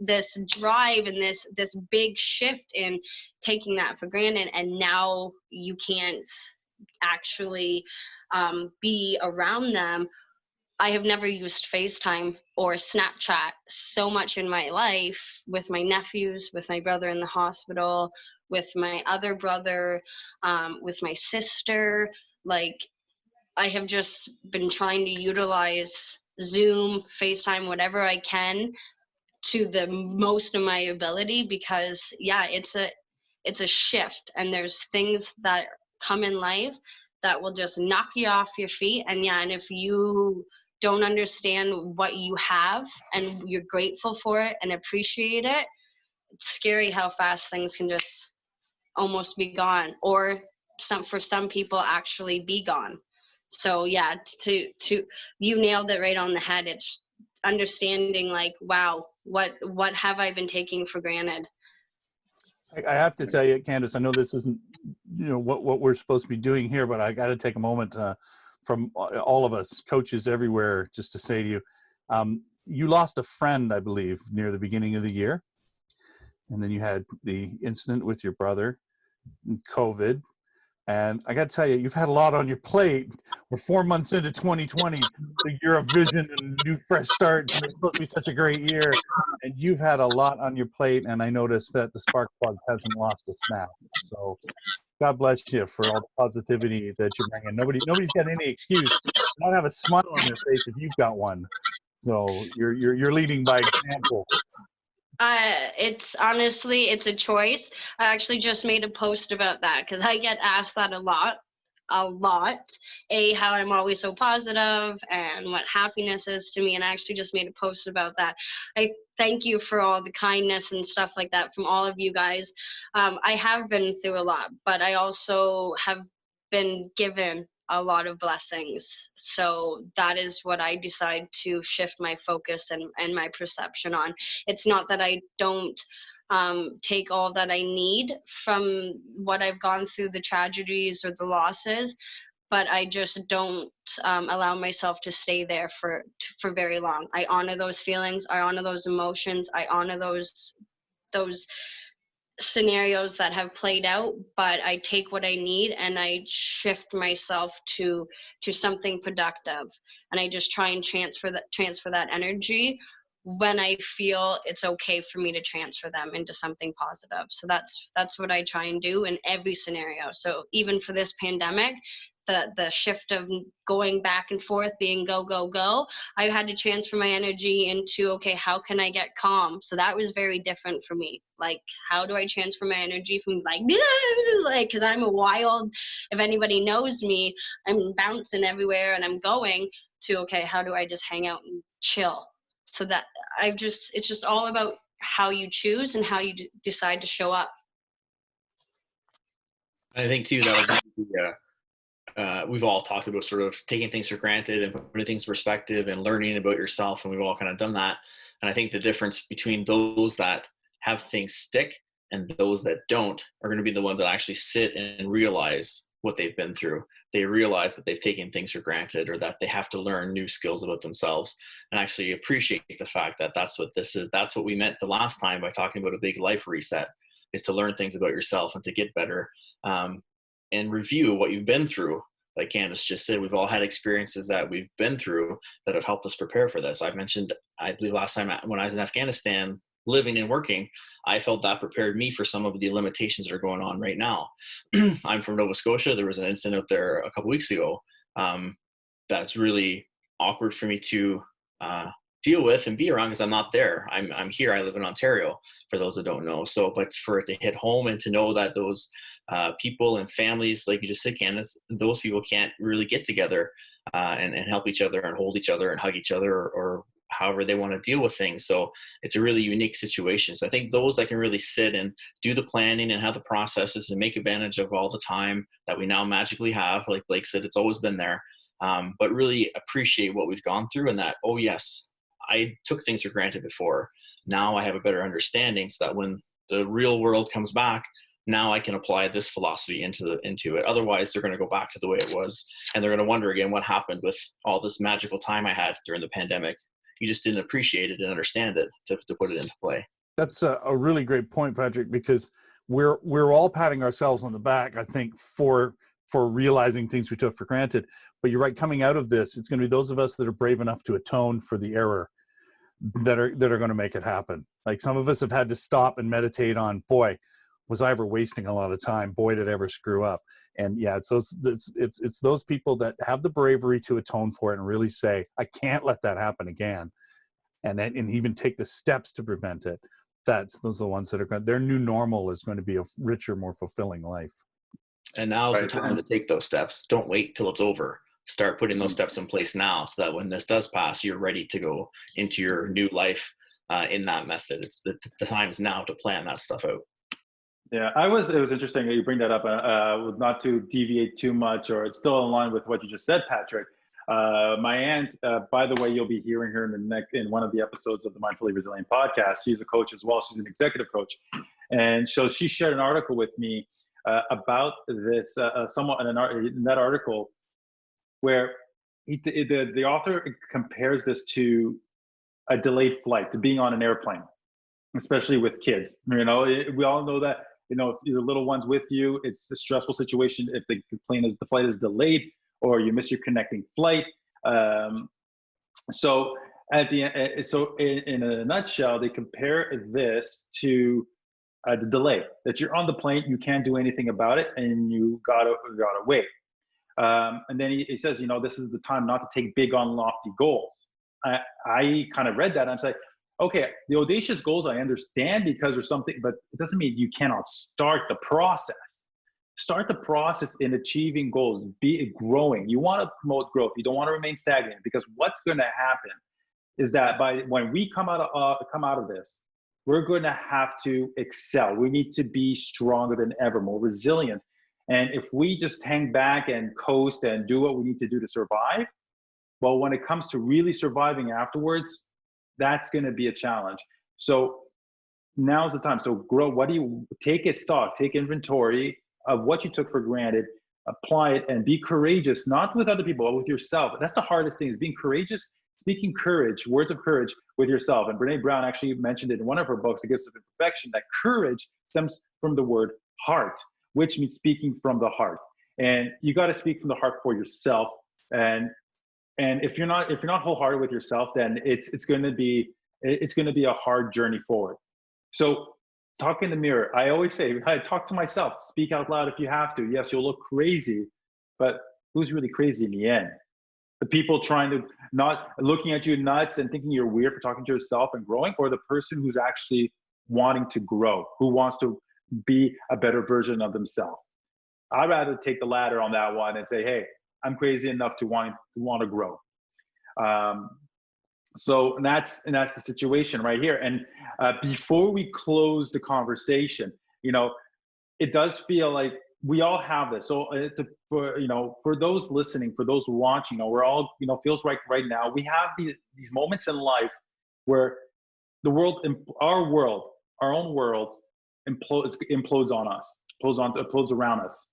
[SPEAKER 4] drive and this big shift in taking that for granted, and now you can't actually be around them. I have never used FaceTime or Snapchat so much in my life, with my nephews, with my brother in the hospital, with my other brother, with my sister. Like, I have just been trying to utilize Zoom, FaceTime, whatever I can, to the most of my ability, because yeah, it's a shift, and there's things that come in life that will just knock you off your feet. And yeah, and if you don't understand what you have and you're grateful for it and appreciate it, it's scary how fast things can just almost be gone, or for some people actually be gone. So yeah, to you nailed it right on the head. It's understanding, like, wow, what have I been taking for granted?
[SPEAKER 2] I have to tell you, Candice, I know this isn't, what we're supposed to be doing here, but I got to take a moment from all of us, coaches everywhere, just to say to you, you lost a friend, I believe, near the beginning of the year. And then you had the incident with your brother, COVID. And I got to tell you, you've had a lot on your plate. We're 4 months into 2020, the year of vision and new fresh starts, and it's supposed to be such a great year. And you've had a lot on your plate, and I noticed that the spark plug hasn't lost a snap. So God bless you for all the positivity that you're bringing. Nobody's got any excuse to not have a smile on their face if you've got one. So you're leading by example.
[SPEAKER 4] It's honestly, it's a choice. I actually just made a post about that, because I get asked that a lot. How I'm always so positive and what happiness is to me. And I actually just made a post about that. I thank you for all the kindness and stuff like that from all of you guys. I have been through a lot, but I also have been given a lot of blessings. So that is what I decide to shift my focus and my perception on. It's not that I don't take all that I need from what I've gone through, the tragedies or the losses, but I just don't allow myself to stay there for very long. I honor those feelings. I honor those emotions. I honor those scenarios that have played out, but I take what I need and I shift myself to something productive, and I just try and transfer that energy when I feel it's okay for me to transfer them into something positive. So that's what I try and do in every scenario. So even for this pandemic, the shift of going back and forth, being go, go, go, I had to transfer my energy into, okay, how can I get calm? So that was very different for me. Like, how do I transfer my energy from like, because I'm a wild, if anybody knows me, I'm bouncing everywhere and I'm going, to, okay, how do I just hang out and chill? So that it's just all about how you choose and how you decide to show up.
[SPEAKER 5] I think too that we've all talked about sort of taking things for granted and putting things in perspective and learning about yourself, and we've all kind of done that. And I think the difference between those that have things stick and those that don't are going to be the ones that actually sit and realize what they've been through. They realize that they've taken things for granted, or that they have to learn new skills about themselves, and actually appreciate the fact that that's what this is. That's what we meant the last time by talking about a big life reset, is to learn things about yourself and to get better, and review what you've been through. Like Candice just said, we've all had experiences that we've been through that have helped us prepare for this. I mentioned, I believe last time when I was in Afghanistan, living and working, I felt that prepared me for some of the limitations that are going on right now. I'm from Nova Scotia. There was an incident out there a couple weeks ago that's really awkward for me to deal with and be around, because I'm not there. I'm here. I live in Ontario, for those that don't know. So, but for it to hit home and to know that those people and families, like you just said, Candice, those people can't really get together and help each other and hold each other and hug each other, or however they want to deal with things. So it's a really unique situation. So I think those that can really sit and do the planning and have the processes and make advantage of all the time that we now magically have, like Blake said, it's always been there, but really appreciate what we've gone through, and that, oh yes, I took things for granted before. Now I have a better understanding, so that when the real world comes back, now I can apply this philosophy into it. Otherwise, they're going to go back to the way it was, and they're going to wonder again what happened with all this magical time I had during the pandemic. You just didn't appreciate it and understand it to put it into play.
[SPEAKER 2] That's a really great point, Patrick, because we're all patting ourselves on the back, I think, for realizing things we took for granted. But you're right, coming out of this, it's going to be those of us that are brave enough to atone for the error that are going to make it happen. Like, some of us have had to stop and meditate on, boy, was I ever wasting a lot of time? Boy, did I ever screw up. And yeah, it's those people that have the bravery to atone for it and really say, I can't let that happen again. and even take the steps to prevent it, those are the ones that are their new normal is going to be a richer, more fulfilling life.
[SPEAKER 5] And now's the time to take those steps. Don't wait till it's over. Start putting those steps in place now, so that when this does pass, you're ready to go into your new life in that method. It's the time is now to plan that stuff out.
[SPEAKER 3] Yeah, it was interesting that you bring that up. Not to deviate too much, or it's still in line with what you just said, Patrick. My aunt, by the way, you'll be hearing her in one of the episodes of the Mindfully Resilient podcast. She's a coach as well. She's an executive coach, and so she shared an article with me about this. Somewhat in that article, where the author compares this to a delayed flight, to being on an airplane, especially with kids. We all know that. If your little one's with you, it's a stressful situation if the flight is delayed or you miss your connecting flight. So in a nutshell, they compare this to the delay, that you're on the plane, you can't do anything about it, and you gotta wait. And then he says, this is the time not to take big on lofty goals. I kind of read that and I'm like, okay, the audacious goals I understand because there's something, but it doesn't mean you cannot start the process. Start the process in achieving goals, be growing. You want to promote growth. You don't want to remain stagnant, because what's going to happen is that when we come out of this, we're going to have to excel. We need to be stronger than ever, more resilient. And if we just hang back and coast and do what we need to do to survive, well, when it comes to really surviving afterwards, that's going to be a challenge. So now's the time. So grow. Take a stock, take inventory of what you took for granted, apply it, and be courageous, not with other people, but with yourself. That's the hardest thing, is being courageous, speaking courage, words of courage with yourself. And Brene Brown actually mentioned it in one of her books, The Gifts of Imperfection, that courage stems from the word heart, which means speaking from the heart. And you got to speak from the heart for yourself. And if you're not wholehearted with yourself, then it's going to be a hard journey forward. So talk in the mirror. I always say, talk to myself. Speak out loud if you have to. Yes, you'll look crazy, but who's really crazy in the end? The people not looking at you nuts and thinking you're weird for talking to yourself and growing, or the person who's actually wanting to grow, who wants to be a better version of themselves? I'd rather take the latter on that one and say, hey, I'm crazy enough to want to grow. So that's the situation right here. And before we close the conversation, it does feel like we all have this. So for those listening, for those watching, we're all, feels like right now we have these moments in life where our own world implodes on us, implodes around us.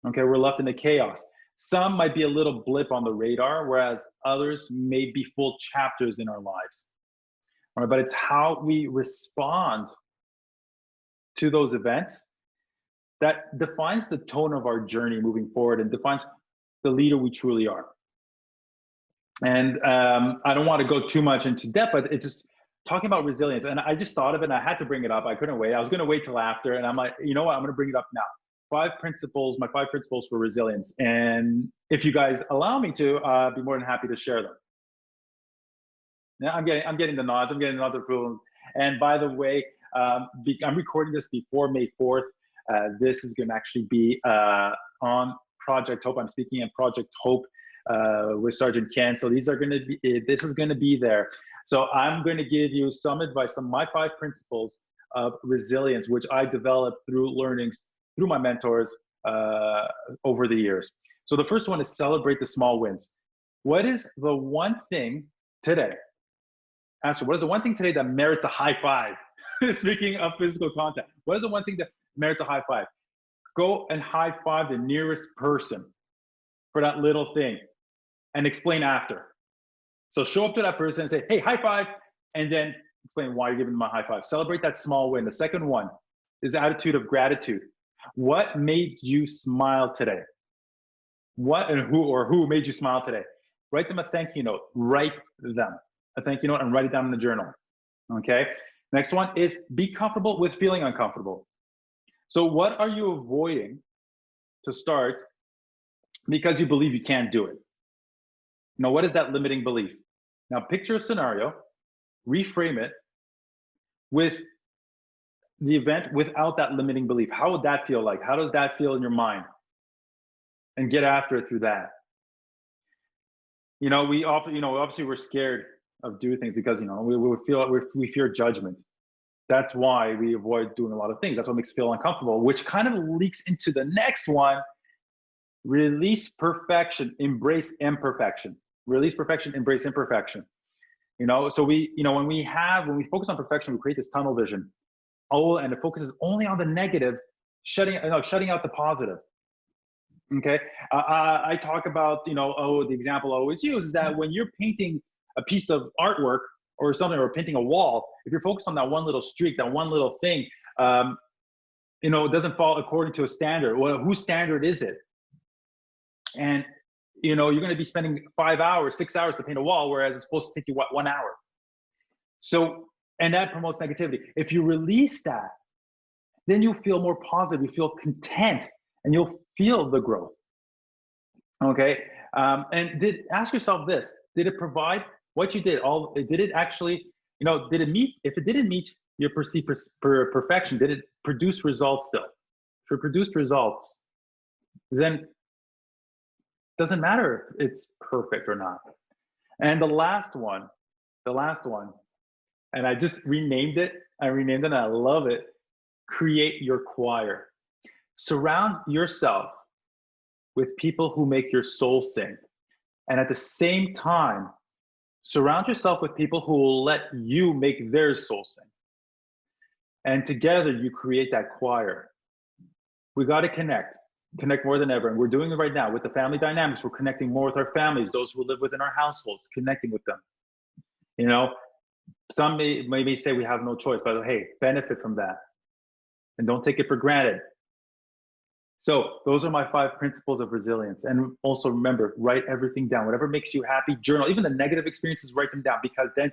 [SPEAKER 3] Okay, we're left in the chaos. Some might be a little blip on the radar, whereas others may be full chapters in our lives. All right, but it's how we respond to those events that defines the tone of our journey moving forward and defines the leader we truly are. And I don't want to go too much into depth, but it's just talking about resilience. And I just thought of it and I had to bring it up. I couldn't wait. I was going to wait till after. And I'm like, you know what? I'm going to bring it up now. My 5 principles for resilience. And if you guys allow me to, be more than happy to share them. Yeah, I'm getting the nods. I'm getting the nods of approval. And by the way, I'm recording this before May 4th. This is going to actually be on Project Hope. I'm speaking at Project Hope with Sergeant Ken. So this is going to be there. So I'm going to give you some advice on my 5 principles of resilience, which I developed through learnings through my mentors over the years. So the first one is celebrate the small wins. What is the one thing today? Answer, what is the one thing today that merits a high five? Speaking of physical contact, what is the one thing that merits a high five? Go and high five the nearest person for that little thing and explain after. So show up to that person and say, hey, high five, and then explain why you're giving them a high five. Celebrate that small win. The second one is attitude of gratitude. What made you smile today? What and who made you smile today? Write them a thank you note. Write them a thank you note and write it down in the journal. Okay. Next one is be comfortable with feeling uncomfortable. So what are you avoiding to start because you believe you can't do it? Now, what is that limiting belief? Now, picture a scenario reframe it with the event without that limiting belief. How would that feel like? How does that feel in your mind? And get after it through that. We often, obviously we're scared of doing things because, we fear judgment. That's why we avoid doing a lot of things. That's what makes us feel uncomfortable, which kind of leaks into the next one. Release perfection, embrace imperfection. Release perfection, embrace imperfection. So when we focus on perfection, we create this tunnel vision. And it focuses only on the negative, shutting out the positive. Okay. I talk about, the example I always use is that when you're painting a piece of artwork or something, or painting a wall, if you're focused on that one little streak, that one little thing, it doesn't fall according to a standard. Well, whose standard is it? And, you're going to be spending 5 hours, 6 hours to paint a wall, whereas it's supposed to take you, 1 hour? So, and that promotes negativity. If you release that, then you feel more positive, you feel content, and you'll feel the growth. Okay. And ask yourself this: did it provide what you did? Did it actually, did it meet? If it didn't meet your perceived perfection, did it produce results still? If it produced results, then it doesn't matter if it's perfect or not. And the last one, and I just renamed it. And I love it. Create your choir. Surround yourself with people who make your soul sing. And at the same time, surround yourself with people who will let you make their soul sing. And together you create that choir. We got to connect more than ever. And we're doing it right now with the family dynamics. We're connecting more with our families, those who live within our households, connecting with them. Some may say we have no choice, but hey, benefit from that. And don't take it for granted. So those are my 5 principles of resilience. And also remember, write everything down. Whatever makes you happy, journal. Even the negative experiences, write them down, because then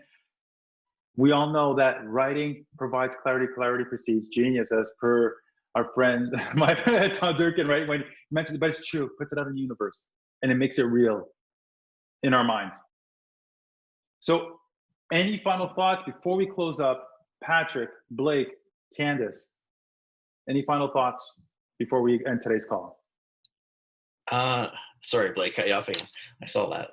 [SPEAKER 3] we all know that writing provides clarity. Clarity precedes genius, as per our friend, my Todd Durkin, right? When he mentions it, but it's true, puts it out in the universe, and it makes it real in our minds. So any final thoughts before we close up? Patrick, Blake, Candice, any final thoughts before we end today's call?
[SPEAKER 5] Sorry, Blake, cut you off again. I saw that.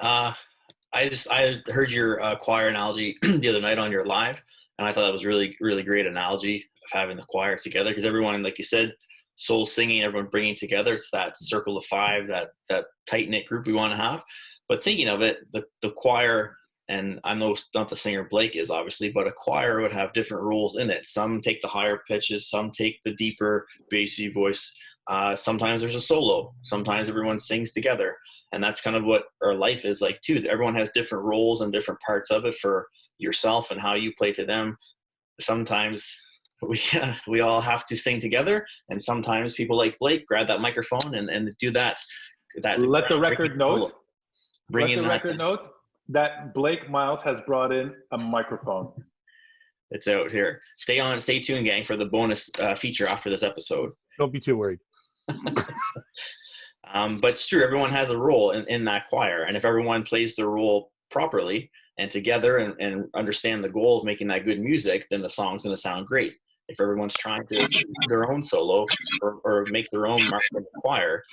[SPEAKER 5] I heard your choir analogy the other night on your live, and I thought that was really, really great analogy of having the choir together, because everyone, like you said, soul singing, everyone bringing together. It's that circle of 5, that tight knit group we want to have. But thinking of it, the choir, and I know not the singer Blake is obviously, but a choir would have different roles in it. Some take the higher pitches, some take the deeper bassy voice. Sometimes there's a solo. Sometimes everyone sings together. And that's kind of what our life is like too. Everyone has different roles and different parts of it for yourself and how you play to them. Sometimes we all have to sing together, and sometimes people like Blake grab that microphone and do that.
[SPEAKER 3] Let the record note that Blake Miles has brought in a microphone.
[SPEAKER 5] It's out here. Stay tuned, gang, for the bonus feature after this episode.
[SPEAKER 2] Don't be too worried.
[SPEAKER 5] But it's true, everyone has a role in that choir, and if everyone plays their role properly and together and understand the goal of making that good music, then the song's going to sound great. If everyone's trying to do their own solo or make their own mark in the choir,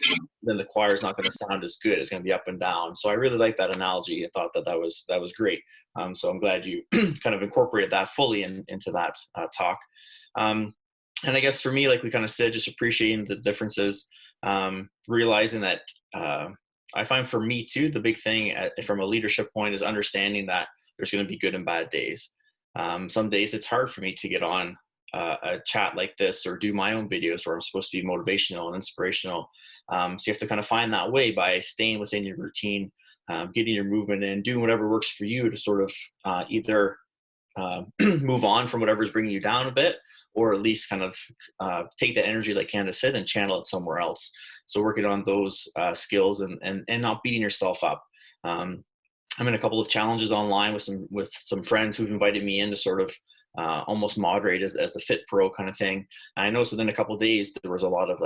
[SPEAKER 5] then the choir is not going to sound as good. It's going to be up and down. So I really like that analogy. I thought that was great. So I'm glad you kind of incorporated that fully into that talk. And I guess for me, like we kind of said, just appreciating the differences, realizing that I find for me too, the big thing from a leadership point is understanding that there's going to be good and bad days. Some days it's hard for me to get on a chat like this or do my own videos where I'm supposed to be motivational and inspirational. So you have to kind of find that way by staying within your routine, getting your movement in, doing whatever works for you to sort of either move on from whatever's bringing you down a bit, or at least kind of take that energy, like Candice said, and channel it somewhere else. So working on those skills and not beating yourself up. I'm in a couple of challenges online with some friends who've invited me in to sort of almost moderate as the Fit Pro kind of thing. And I noticed within a couple of days there was a lot of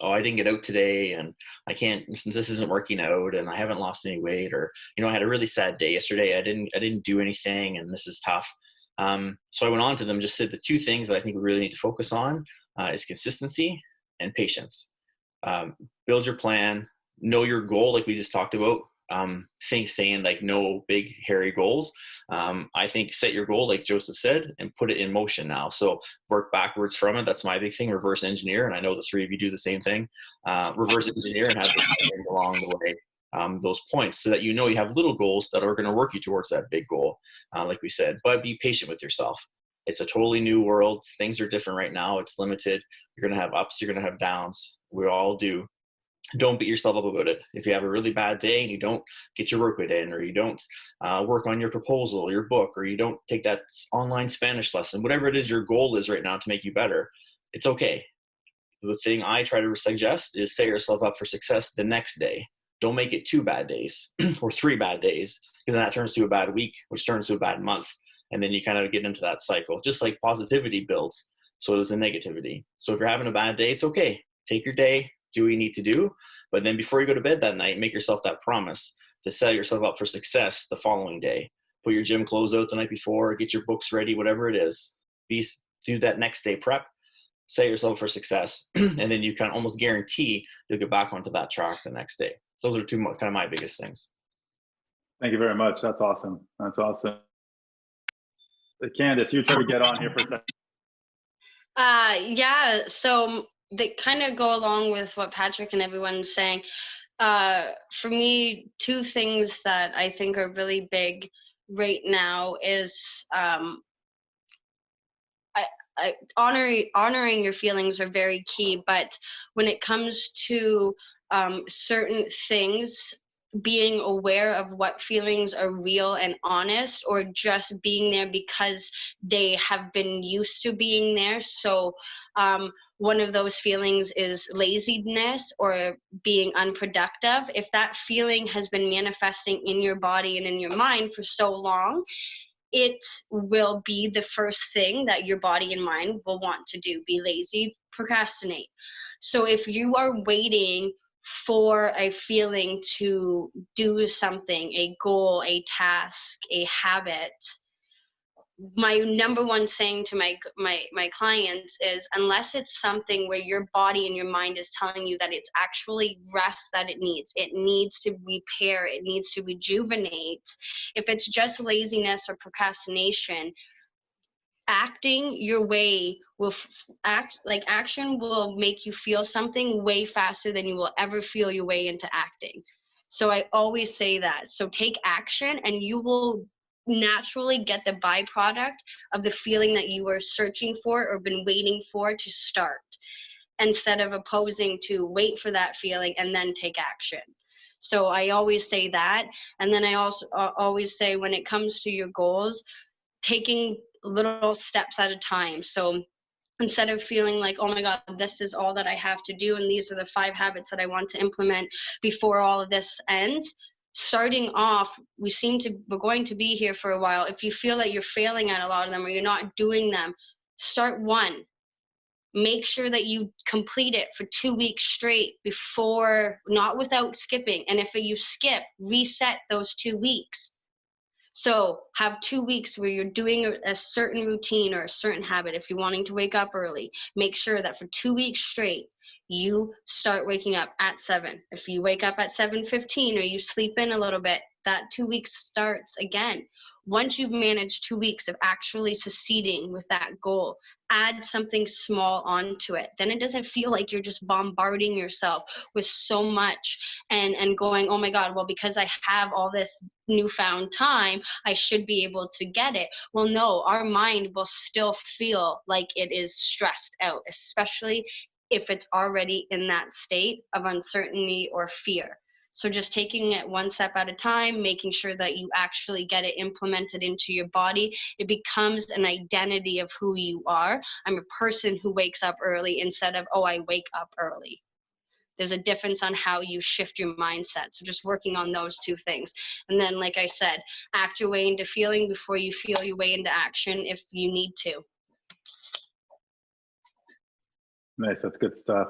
[SPEAKER 5] oh, I didn't get out today and I can't, since this isn't working out and I haven't lost any weight, or, you know, I had a really sad day yesterday. I didn't do anything and this is tough. So I went on to them, just said the two things that I think we really need to focus on is consistency and patience. Build your plan, know your goal, like we just talked about. Saying like no big hairy goals. I think set your goal, like Joseph said, and put it in motion now. So work backwards from it. That's my big thing. Reverse engineer, and I know the three of you do the same thing. Reverse engineer and have things along the way. Those points, so that you know you have little goals that are going to work you towards that big goal, like we said. But be patient with yourself. It's a totally new world. Things are different right now. It's limited. You're going to have ups. You're going to have downs. We all do. Don't beat yourself up about it. If you have a really bad day and you don't get your workout in, or you don't work on your proposal, your book, or you don't take that online Spanish lesson, whatever it is your goal is right now to make you better, it's okay. The thing I try to suggest is set yourself up for success the next day. Don't make it 2 bad days or 3 bad days, because then that turns to a bad week, which turns to a bad month. And then you kind of get into that cycle. Just like positivity builds, so does the negativity. So if you're having a bad day, it's okay. Take your day, do what you need to do. But then before you go to bed that night, make yourself that promise to set yourself up for success the following day. Put your gym clothes out the night before, get your books ready, whatever it is. Do that next day prep, set yourself for success, and then you can almost guarantee you'll get back onto that track the next day. Those are two kind of my biggest things.
[SPEAKER 3] Thank you very much. That's awesome. That's awesome. Candice, you try to get on here for a second.
[SPEAKER 4] Yeah, so they kind of go along with what Patrick and everyone's saying. For me, 2 things that I think are really big right now is honoring your feelings are very key, but when it comes to certain things, being aware of what feelings are real and honest, or just being there because they have been used to being there. So one of those feelings is laziness or being unproductive. If that feeling has been manifesting in your body and in your mind for so long, it will be the first thing that your body and mind will want to do: be lazy, procrastinate. So if you are waiting for a feeling to do something, a goal, a task, a habit, my number one saying to my clients is, unless it's something where your body and your mind is telling you that it's actually rest that it needs to repair, it needs to rejuvenate. If it's just laziness or procrastination, acting your way will action will make you feel something way faster than you will ever feel your way into acting. So I always say that. So take action and you will naturally get the byproduct of the feeling that you were searching for or been waiting for to start, instead of opposing to wait for that feeling and then take action. So I always say that. And then I also always say, when it comes to your goals, taking little steps at a time. So instead of feeling like, oh my God, this is all that I have to do, and these are the 5 habits that I want to implement before all of this ends, starting off, we're going to be here for a while. If you feel that you're failing at a lot of them or you're not doing them, start one. Make sure that you complete it for 2 weeks straight before, not without skipping. And if you skip, reset those 2 weeks. So have 2 weeks where you're doing a certain routine or a certain habit. If you're wanting to wake up early, make sure that for 2 weeks straight, you start waking up at 7. If you wake up at 7:15 or you sleep in a little bit, that 2 weeks starts again. Once you've managed 2 weeks of actually succeeding with that goal, add something small onto it. Then it doesn't feel like you're just bombarding yourself with so much and going, oh my God, well, because I have all this newfound time, I should be able to get it. Well, no, our mind will still feel like it is stressed out, especially if it's already in that state of uncertainty or fear. So just taking it one step at a time, making sure that you actually get it implemented into your body, it becomes an identity of who you are. I'm a person who wakes up early instead of, oh, I wake up early. There's a difference on how you shift your mindset. So just working on those 2 things. And then, like I said, act your way into feeling before you feel your way into action if you need to.
[SPEAKER 3] Nice. That's good stuff.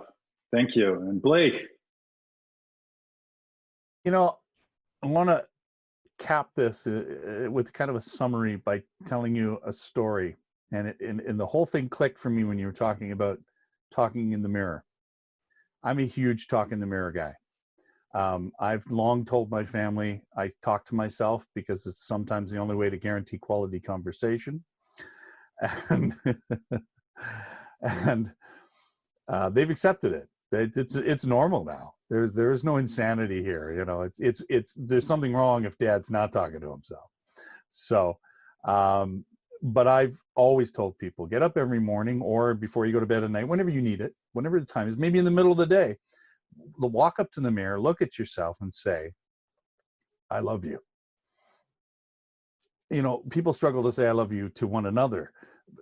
[SPEAKER 3] Thank you. And Blake.
[SPEAKER 2] You know, I want to cap this with kind of a summary by telling you a story. And the whole thing clicked for me when you were talking about talking in the mirror. I'm a huge talk in the mirror guy. I've long told my family I talk to myself because it's sometimes the only way to guarantee quality conversation. And, and they've accepted it. It's normal now. There is no insanity here. You know, it's there's something wrong if dad's not talking to himself. So, but I've always told people, get up every morning or before you go to bed at night, whenever you need it, whenever the time is, maybe in the middle of the day, walk up to the mirror, look at yourself and say, I love you. You know, people struggle to say I love you to one another,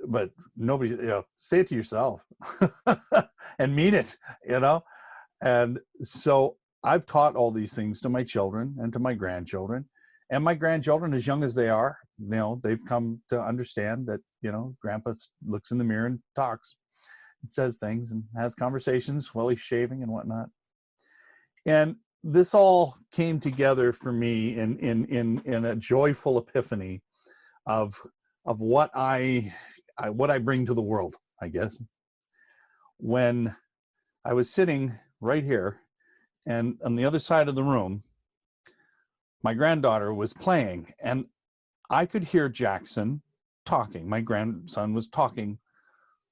[SPEAKER 2] but nobody, you know, say it to yourself and mean it, you know? And so I've taught all these things to my children and to my grandchildren. And my grandchildren, as young as they are, you know, they've come to understand that, you know, Grandpa looks in the mirror and talks, and says things and has conversations while he's shaving and whatnot. And this all came together for me in a joyful epiphany of what I bring to the world, I guess. When I was sitting right here, and on the other side of the room, my granddaughter was playing, and I could hear Jackson talking. My grandson was talking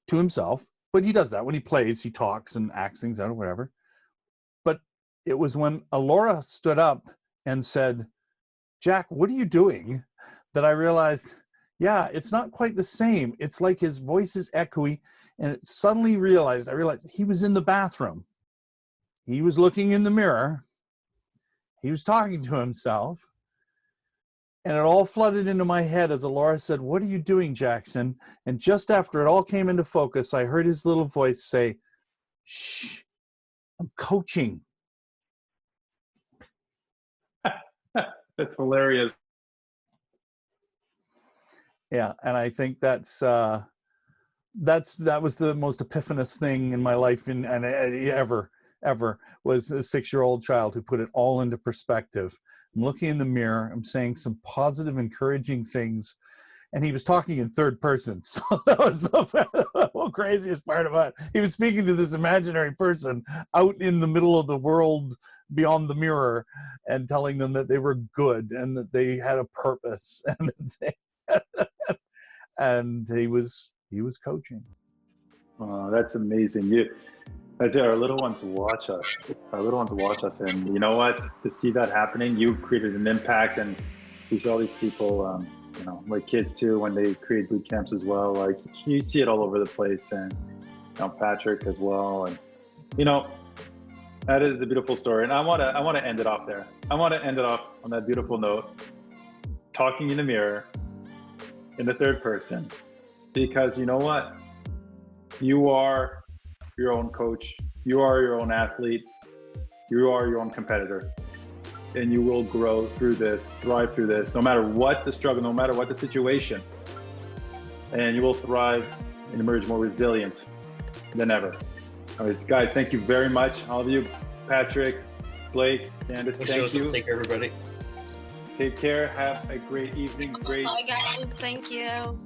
[SPEAKER 2] to himself, but he does that when he plays. He talks and acts things out or whatever. But it was when Alora stood up and said, Jack, what are you doing? That I realized, yeah, it's not quite the same. It's like his voice is echoey. And it suddenly I realized he was in the bathroom. He was looking in the mirror. He was talking to himself. And it all flooded into my head as Alora said, what are you doing, Jackson? And just after it all came into focus, I heard his little voice say, shh, I'm coaching.
[SPEAKER 3] That's hilarious.
[SPEAKER 2] Yeah, and I think that was the most epiphanous thing in my life ever was a 6-year-old child who put it all into perspective. I'm looking in the mirror, I'm saying some positive, encouraging things, and he was talking in third person. So that was the whole craziest part about it. He was speaking to this imaginary person out in the middle of the world beyond the mirror and telling them that they were good and that they had a purpose and he was coaching.
[SPEAKER 3] Oh, that's amazing. That's it. Our little ones watch us. And you know what? To see that happening, you created an impact, and we saw these people, you know, like kids too, when they create boot camps as well. Like you see it all over the place, and you know, Patrick as well. And you know, that is a beautiful story. And I want to end it off there. I want to end it off on that beautiful note, talking in the mirror in the third person, because you know what? You are your own coach, you are your own athlete, you are your own competitor, and you will grow through this, thrive through this, no matter what the struggle, no matter what the situation, and you will thrive and emerge more resilient than ever. Anyways, guys, thank you very much, all of you. Patrick, Blake, Candice,
[SPEAKER 5] Thanks,
[SPEAKER 3] thank
[SPEAKER 5] Joseph.
[SPEAKER 3] you.
[SPEAKER 5] Take care, everybody.
[SPEAKER 3] Take care, have a great evening.
[SPEAKER 4] Bye, guys. Thank you.